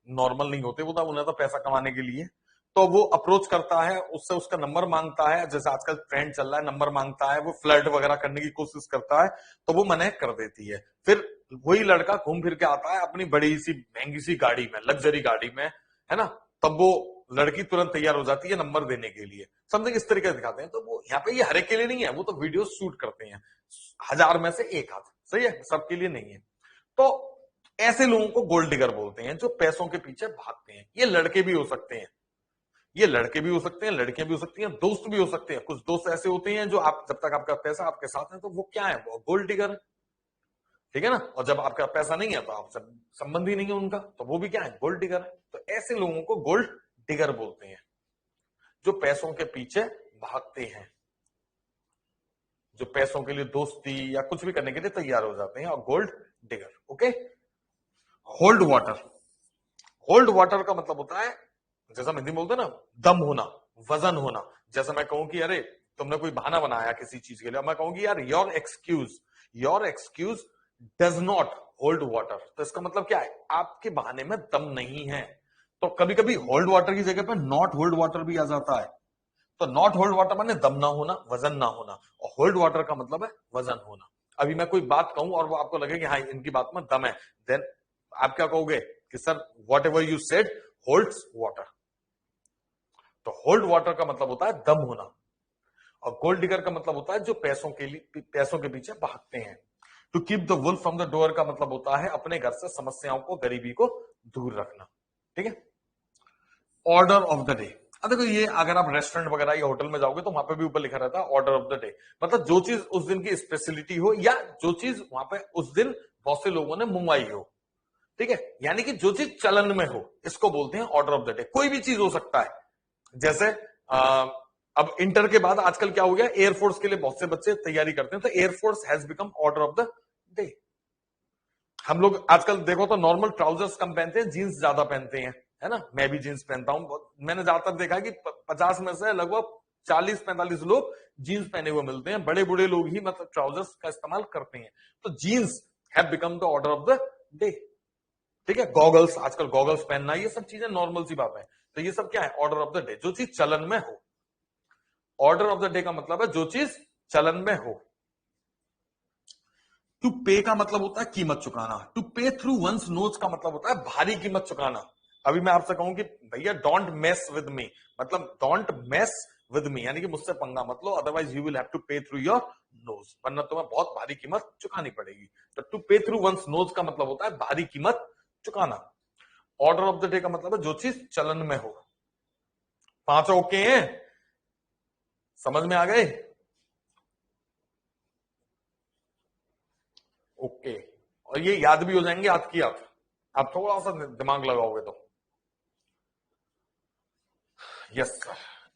[SPEAKER 1] नॉर्मल नहीं होते वो, तो उन्हें तो पैसा कमाने के लिए। तो वो अप्रोच करता है, उससे उसका नंबर मांगता है, जैसे आजकल ट्रेंड चल रहा है, नंबर मांगता है, वो फ्लर्ट वगैरह करने की कोशिश करता है, तो वो मना कर देती है। फिर वही लड़का घूम फिर के आता है अपनी बड़ी सी महंगी सी गाड़ी में, लग्जरी गाड़ी में, है ना, तब वो लड़की तुरंत तैयार हो जाती है नंबर देने के लिए। समथिंग इस तरीके से दिखाते हैं। तो वो यहाँ पे ये हर एक के लिए नहीं है, वो तो वीडियो शूट करते हैं, 1000 में से एक आध, सही है, सबके लिए नहीं है। तो ऐसे लोगों को गोल्ड डिगर बोलते हैं, जो पैसों के पीछे भागते हैं। ये लड़के भी हो सकते हैं, ये लड़के भी हो सकते हैं, लड़कियां भी हो सकती हैं, दोस्त भी हो सकते हैं। कुछ दोस्त ऐसे होते हैं जो आप, जब तक आपका पैसा आपके साथ है तो वो क्या है, वो गोल्ड डिगर है, ठीक है ना। और जब आपका पैसा नहीं है तो आपसे संबंध ही नहीं है उनका, तो वो भी क्या है, गोल्ड डिगर है। तो ऐसे लोगों को गोल्ड डिगर बोलते हैं, जो पैसों के पीछे भागते हैं, जो पैसों के लिए दोस्ती या कुछ भी करने के लिए तैयार हो जाते हैं, और gold digger. Okay, hold water. Hold water का मतलब होता है, जैसा हिंदी में बोलते हैं ना, दम होना, वजन होना। जैसे मैं कहूं कि अरे तुमने कोई बहाना बनाया किसी चीज के लिए, मैं कहूंगी यार your excuse does not hold water. तो इसका मतलब क्या है, आपके बहाने में दम नहीं है। तो कभी कभी होल्ड वाटर की जगह पे नॉट होल्ड वाटर भी आ जाता है। तो नॉट होल्ड वाटर माने दम ना होना, वजन ना होना, और होल्ड वाटर का मतलब है वजन होना। अभी मैं कोई बात कहूं और वो आपको लगे कि हाँ इनकी बात में दम है, देन आप क्या कहोगे कि sir what ever you said holds water. तो होल्ड वाटर का मतलब होता है दम होना, और गोल्ड डिगर का मतलब होता है जो पैसों के लिए, पैसों के पीछे भागते हैं। To keep the wolf from the door का मतलब होता है अपने घर से समस्याओं को, गरीबी को दूर रखना, ठीक है। ऑर्डर ऑफ द डे, अब देखो ये अगर आप रेस्टोरेंट वगैरह या होटल में जाओगे तो वहां पे भी ऊपर लिखा रहता है ऑर्डर ऑफ द डे, मतलब जो चीज उस दिन की स्पेशलिटी हो या जो चीज वहां पे उस दिन बहुत से लोगों ने मंगवाई हो, ठीक है, यानी कि जो चीज चलन में हो इसको बोलते हैं ऑर्डर ऑफ द डे। कोई भी चीज हो सकता है, जैसे अब इंटर के बाद आजकल क्या हो गया, एयरफोर्स के लिए बहुत से बच्चे तैयारी करते हैं, तो air force has become order of the day. हम लोग आजकल देखो तो नॉर्मल ट्राउजर्स कम पहनते हैं, जीन्स ज्यादा पहनते हैं, है ना, मैं भी जीन्स पहनता हूं। मैंने ज्यादातर देखा है कि 50 में से लगभग 40-45 लोग जीन्स पहने हुए मिलते हैं, बड़े बूढ़े लोग ही मतलब ट्राउजर्स का इस्तेमाल करते हैं। तो jeans have become the order of the day, ठीक है। गॉगल्स, आजकल गॉगल्स पहनना, ये सब चीजें नॉर्मल सी बात है। तो ये सब क्या है, ऑर्डर ऑफ द डे, जो चीज चलन में हो। ऑर्डर ऑफ द डे का मतलब है जो चीज चलन में हो। टू पे का मतलब होता है कीमत चुकाना। To pay through once knows का मतलब होता है भारी कीमत चुकाना। अभी मैं आपसे कहूं कि भैया डोंट मेस विद मी, मतलब डोंट मेस विद मी, यानी कि मुझसे पंगा मत लो, otherwise you will have to pay through your nose, वरना तुम्हें बहुत भारी कीमत चुकानी पड़ेगी। तो to pay through once knows का मतलब होता है भारी कीमत चुकाना। ऑर्डर ऑफ द डे का मतलब है जो चीज चलन में हो। 5 ओके हैं, समझ में आ गए? ओके, और ये याद भी हो जाएंगे आज की आप थोड़ा सा दिमाग लगाओगे तो। Yes sir.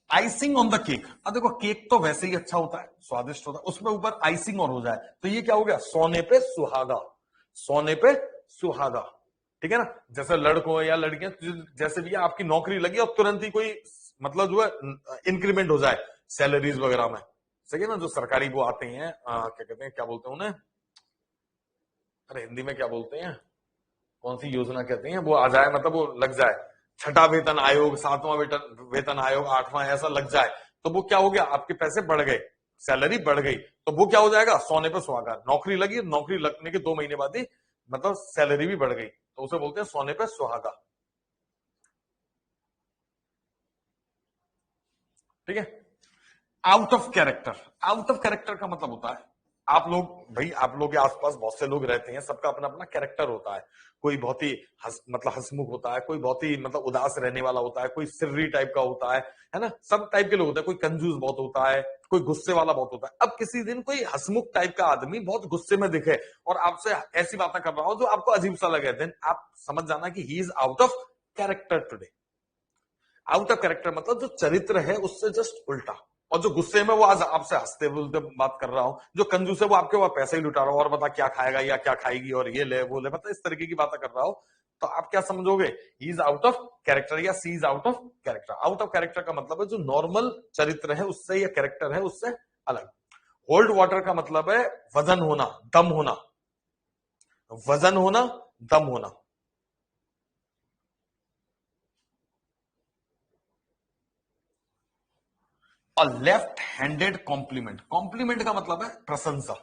[SPEAKER 1] Icing on the cake, अब देखो केक तो वैसे ही अच्छा होता है, स्वादिष्ट होता है, उसमें ऊपर आइसिंग और हो जाए तो ये क्या हो गया, सोने पे सुहागा। सोने पे सुहागा, ठीक है ना। जैसे लड़कों या लड़कियां, जैसे भी आपकी नौकरी लगी और तुरंत ही कोई मतलब जो है इंक्रीमेंट हो जाए सैलरीज वगैरह में, सही है ना, जो सरकारी वो आते हैं क्या कहते हैं, क्या बोलते हैं उन्हें, अरे हिंदी में क्या बोलते हैं, कौन सी योजना कहते हैं, वो आ जाए, मतलब वो लग जाए, छठा वेतन आयोग, सातवां वेतन वेतन आयोग, आठवां, ऐसा लग जाए तो वो क्या हो गया, आपके पैसे बढ़ गए, सैलरी बढ़ गई, तो वो क्या हो जाएगा, सोने पर सुहागा। नौकरी लगी, नौकरी लगने के 2 महीने बाद ही मतलब सैलरी भी बढ़ गई, तो उसे बोलते हैं सोने पे सुहागा, ठीक है। Out of character, out of character का मतलब होता है आप लोग, भाई आप लोग के आसपास बहुत से लोग रहते हैं, सबका अपना अपना कैरेक्टर होता है। कोई बहुत ही मतलब हंसमुख होता है, कोई बहुत ही मतलब उदास रहने वाला होता है, कोई सिर्री टाइप का होता है ना, सब टाइप के लोग होते हैं। कोई कंजूस बहुत होता है, कोई गुस्से वाला बहुत होता है। अब किसी दिन कोई हंसमुख टाइप का आदमी बहुत गुस्से में दिखे और आपसे ऐसी बातें कर रहा हो जो आपको अजीब सा लगे, देन आप समझ जाना कि ही is out of character today. Out of character मतलब जो चरित्र है उससे जस्ट उल्टा। और जो गुस्से में वो आज आपसे हंसते बोलते बात कर रहा हूं, जो कंजूस है वो आपके ऊपर पैसे ही लुटा रहा हो और बता क्या खाएगा या क्या खाएगी और ये ले वो ले, मतलब इस तरीके की बातें कर रहा हो, तो आप क्या समझोगे, he is out of character या she is out of character. Out of character का मतलब है जो नॉर्मल चरित्र है उससे या कैरेक्टर है उससे अलग। होल्ड वाटर का मतलब है वजन होना, दम होना, वजन होना, दम होना। और लेफ्ट हैंडेड कॉम्प्लीमेंट, कॉम्प्लीमेंट का मतलब है प्रशंसा।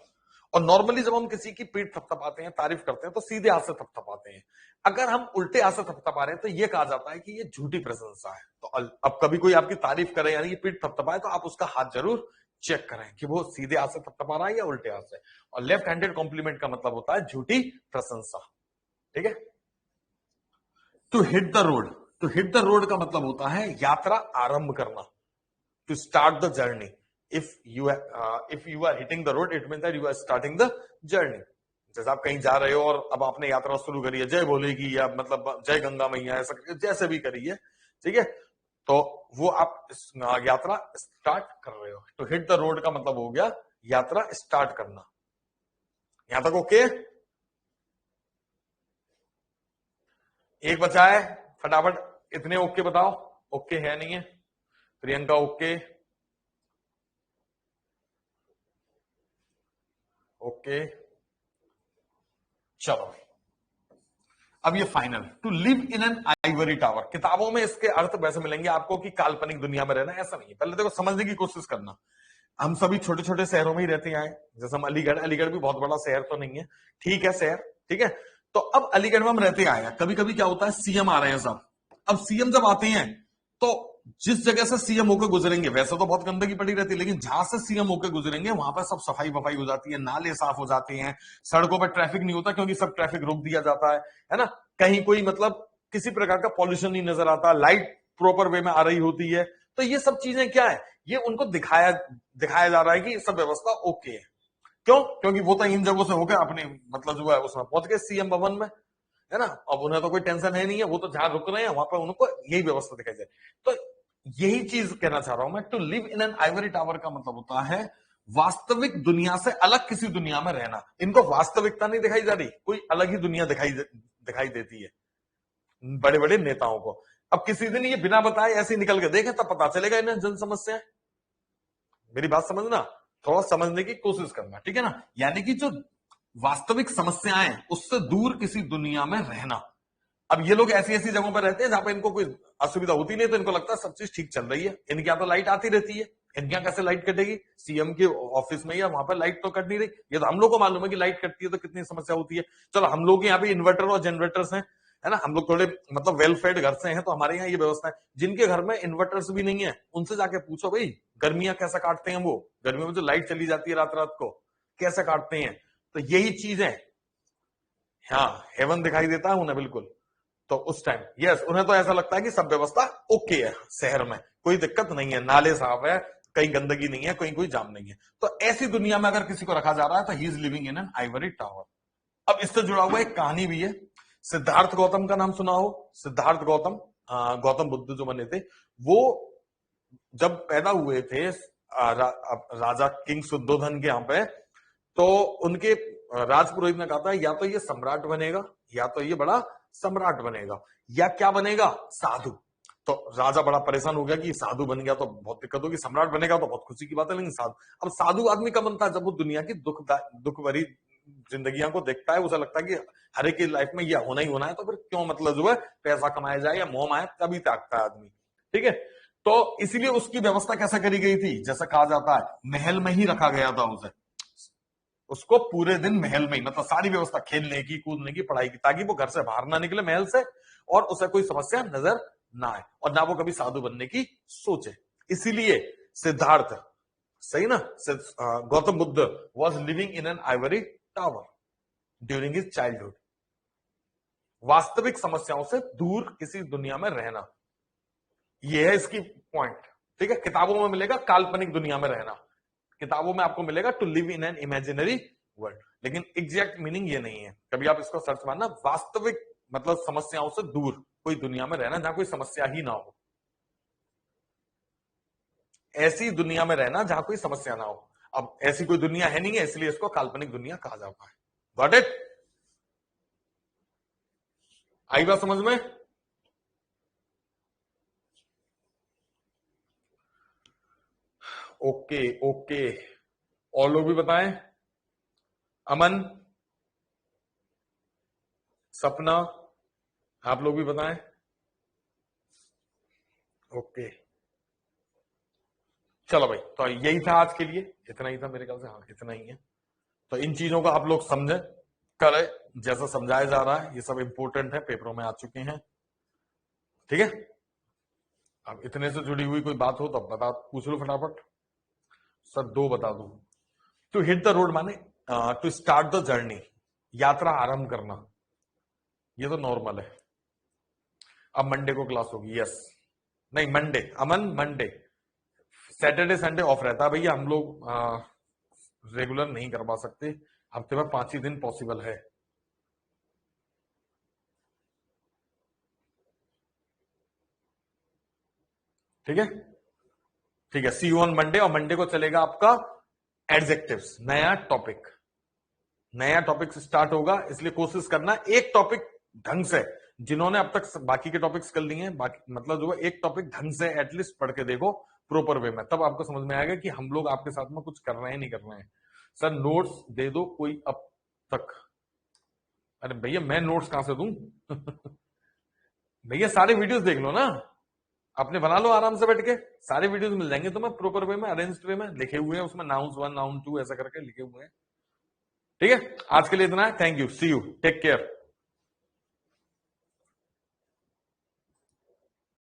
[SPEAKER 1] और नॉर्मली जब हम किसी की पीठ थपथपाते हैं, तारीफ करते हैं, तो सीधे हाथ से थपथपाते हैं। अगर हम उल्टे हाथ से थपथपा रहे हैं तो ये कहा जाता है कि ये झूठी प्रशंसा है। तो अब कभी कोई आपकी तारीफ करे यानी कि पीठ थपथपाए तो आप उसका हाथ जरूर चेक करें कि वो सीधे हाथ से थपथपा रहा है या उल्टे हाथ से। और लेफ्ट हैंडेड कॉम्प्लीमेंट का मतलब होता है झूठी प्रशंसा, ठीक है। To hit the road, to hit the road का मतलब होता है यात्रा आरंभ करना, to start the journey. If you are hitting the road, it means that you are starting the journey. जैसे आप कहीं जा रहे हो और अब आपने यात्रा शुरू करी है, जय बोलेगी या मतलब जय गंगा मैया, ऐसा जैसे भी करी है, ठीक है, तो वो आप यात्रा स्टार्ट कर रहे हो। तो हिट द रोड का मतलब हो गया यात्रा स्टार्ट करना। यहां तक ओके? एक बचा है, फटाफट इतने ओके बताओ। ओके है नहीं है? प्रियंका ओके, ओके, चलो अब ये final. To live in an ivory tower, किताबों में इसके अर्थ वैसे मिलेंगे आपको कि काल्पनिक दुनिया में रहना, ऐसा नहीं है। पहले देखो समझने की कोशिश करना। हम सभी छोटे छोटे शहरों में ही रहते आए, जैसे हम अलीगढ़, अलीगढ़ भी बहुत बड़ा शहर तो नहीं है, ठीक है शहर, ठीक है। तो अब अलीगढ़ में हम रहते आए हैं, कभी कभी क्या होता है सीएम आ रहे हैं सब। अब सीएम जब आते हैं तो जिस जगह से सीएम होकर गुजरेंगे, वैसे तो बहुत गंदगी पड़ी रहती है, लेकिन जहां से सीएम होकर गुजरेंगे वहां पर सब सफाई वफाई हो जाती है, नाले साफ हो जाते हैं, सड़कों पर ट्रैफिक नहीं होता क्योंकि सब ट्रैफिक रोक दिया जाता है ना। कहीं कोई मतलब किसी प्रकार का पॉल्यूशन नहीं नजर आता, लाइट प्रॉपर वे में आ रही होती है। तो ये सब चीजें क्या है, ये उनको दिखाया जा रहा है कि सब व्यवस्था ओके है। क्यों? क्योंकि वो तो इन जगहों से होकर अपने मतलब जो है उसमें पहुंच गए सीएम भवन में, है ना। अब उन्हें तो कोई टेंशन है नहीं है, वो तो जहां रुक रहे हैं वहां पर उनको यही व्यवस्था दिखाई जाए। तो यही चीज कहना चाह रहा हूं मैं, to live in an ivory tower का मतलब होता है वास्तविक दुनिया से अलग किसी दुनिया में रहना। इनको वास्तविकता नहीं दिखाई जा रही, कोई अलग ही दुनिया दिखाई देती है बड़े बड़े नेताओं को। अब किसी दिन ये बिना बताए ऐसे निकल के देखें, तब पता चलेगा इन्हें जन समस्या। मेरी बात समझना, थोड़ा समझने की कोशिश करना, ठीक है ना। यानी कि जो वास्तविक समस्याएं उससे दूर किसी दुनिया में रहना। अब ये लोग ऐसी ऐसी जगहों पर रहते हैं जहां पर इनको कोई असुविधा होती नहीं, तो इनको लगता है सब चीज ठीक चल रही है। इनके यहाँ तो लाइट आती रहती है, इनके यहाँ कैसे लाइट कटेगी? सीएम के ऑफिस में या वहां पर लाइट तो कट नहीं रही। ये तो हम लोग को मालूम है कि लाइट कटती है तो कितनी समस्या होती है। चलो हम लोग के यहाँ पे इन्वर्टर और जनरेटर्स हैं, है ना, हम लोग थोड़े मतलब वेलफेड घर से हैं, तो हमारे यहाँ ये व्यवस्था है। जिनके घर में इन्वर्टर्स भी नहीं है उनसे जाके पूछो भाई गर्मियां कैसा काटते हैं वो, गर्मियों में जो लाइट चली जाती है रात रात को कैसे काटते हैं। तो यही चीज है, हाँ हेवन दिखाई देता है उन्हें बिल्कुल। तो उस टाइम यस उन्हें तो ऐसा लगता है कि सब व्यवस्था ओके है, शहर में कोई दिक्कत नहीं है, नाले साफ है, कहीं गंदगी नहीं है, कहीं कोई जाम नहीं है। तो ऐसी दुनिया में अगर किसी को रखा जा रहा है तो he is living in an ivory tower. अब इससे जुड़ा हुआ एक कहानी भी है। सिद्धार्थ गौतम का नाम सुना हो? सिद्धार्थ गौतम, गौतम बुद्ध जो बने थे, वो जब पैदा हुए थे राजा किंग शुद्धोधन के यहाँ पे, तो उनके राजपुरोहित ने कहा था या तो ये सम्राट बनेगा, या तो ये बड़ा सम्राट बनेगा, या क्या बनेगा? साधु। तो राजा बड़ा परेशान हो गया कि साधु बन गया तो बहुत दिक्कत होगी, सम्राट बनेगा तो बहुत खुशी की बात है, लेकिन साधु। अब साधु आदमी का बनता है जब वो दुनिया की दुख भरी जिंदगियां को देखता है, उसे लगता है कि हर एक की लाइफ में यह होना ही होना है, तो फिर क्यों मतलब जो है पैसा कमाया जाए या मोह माया, तभी ताकता है आदमी, ठीक है। तो इसीलिए उसकी व्यवस्था कैसा करी गई थी, जैसा कहा जाता है महल में ही रखा गया था उसे, उसको पूरे दिन महल में ही, मतलब सारी व्यवस्था खेलने की, कूदने की, पढ़ाई की, ताकि वो घर से बाहर ना निकले महल से, और उसे कोई समस्या नजर ना आए, और ना वो कभी साधु बनने की सोचे। इसीलिए सिद्धार्थ, सही ना, Gautam Buddha was living in an ivory tower during his childhood. वास्तविक समस्याओं से दूर किसी दुनिया में रहना, यह है इसकी पॉइंट, ठीक है। किताबों में मिलेगा काल्पनिक दुनिया में रहना, किताबों में आपको मिलेगा to live in an imaginary world, लेकिन एग्जैक्ट मीनिंग ये नहीं है। कभी आप इसको सर्च मारना, वास्तविक मतलब समस्याओं से दूर कोई दुनिया में रहना जहां कोई समस्या ही ना हो, ऐसी दुनिया में रहना जहां कोई समस्या ना हो। अब ऐसी कोई दुनिया है नहीं है, इसलिए इसको काल्पनिक दुनिया कहा जाता है। Got it? आई बात समझ में? ओके ओके, और लोग भी बताएं। अमन, सपना, आप लोग भी बताएं। ओके चलो भाई, तो यही था आज के लिए, इतना ही था मेरे ख्याल से, हाँ इतना ही है। तो इन चीजों को आप लोग समझे करें जैसा समझाया जा रहा है, ये सब इंपॉर्टेंट है, पेपरों में आ चुके हैं, ठीक है। अब इतने से जुड़ी हुई कोई बात हो तो बता, पूछ लो फटाफट। सर दो बता दो। टू हिट द रोड माने टू स्टार्ट द जर्नी, यात्रा आरंभ करना, ये तो नॉर्मल है। अब मंडे को क्लास होगी, यस, नहीं मंडे, अमन मंडे, सैटरडे संडे ऑफ रहता है भैया, हम लोग रेगुलर नहीं करवा सकते, हफ्ते में 5 ही दिन पॉसिबल है। ठीक है, ठीक है, सी यू ऑन मंडे। और मंडे को चलेगा आपका एडजेक्टिव्स, नया टॉपिक, नया टॉपिक स्टार्ट होगा, इसलिए कोशिश करना एक टॉपिक ढंग से, जिन्होंने अब तक बाकी के टॉपिक्स कर लिए हैं, बाकी मतलब जो है एक टॉपिक ढंग से एटलीस्ट पढ़ के देखो प्रॉपर वे में, तब आपको समझ में आएगा कि हम लोग आपके साथ में कुछ कर रहे हैं नहीं कर रहे हैं। सर नोट्स दे दो कोई अब तक। अरे भैया मैं नोट्स कहां से दूं? भैया सारे वीडियोस देख लो ना, अपने बना लो आराम से बैठ के, सारे वीडियोस मिल जाएंगे तुम्हें प्रॉपर वे में, अरेंज्ड वे में लिखे हुए हैं, उसमें नाउन्स 1 नाउन 2 ऐसा करके लिखे हुए हैं। ठीक है, आज के लिए इतना है, thank you, see you, take care.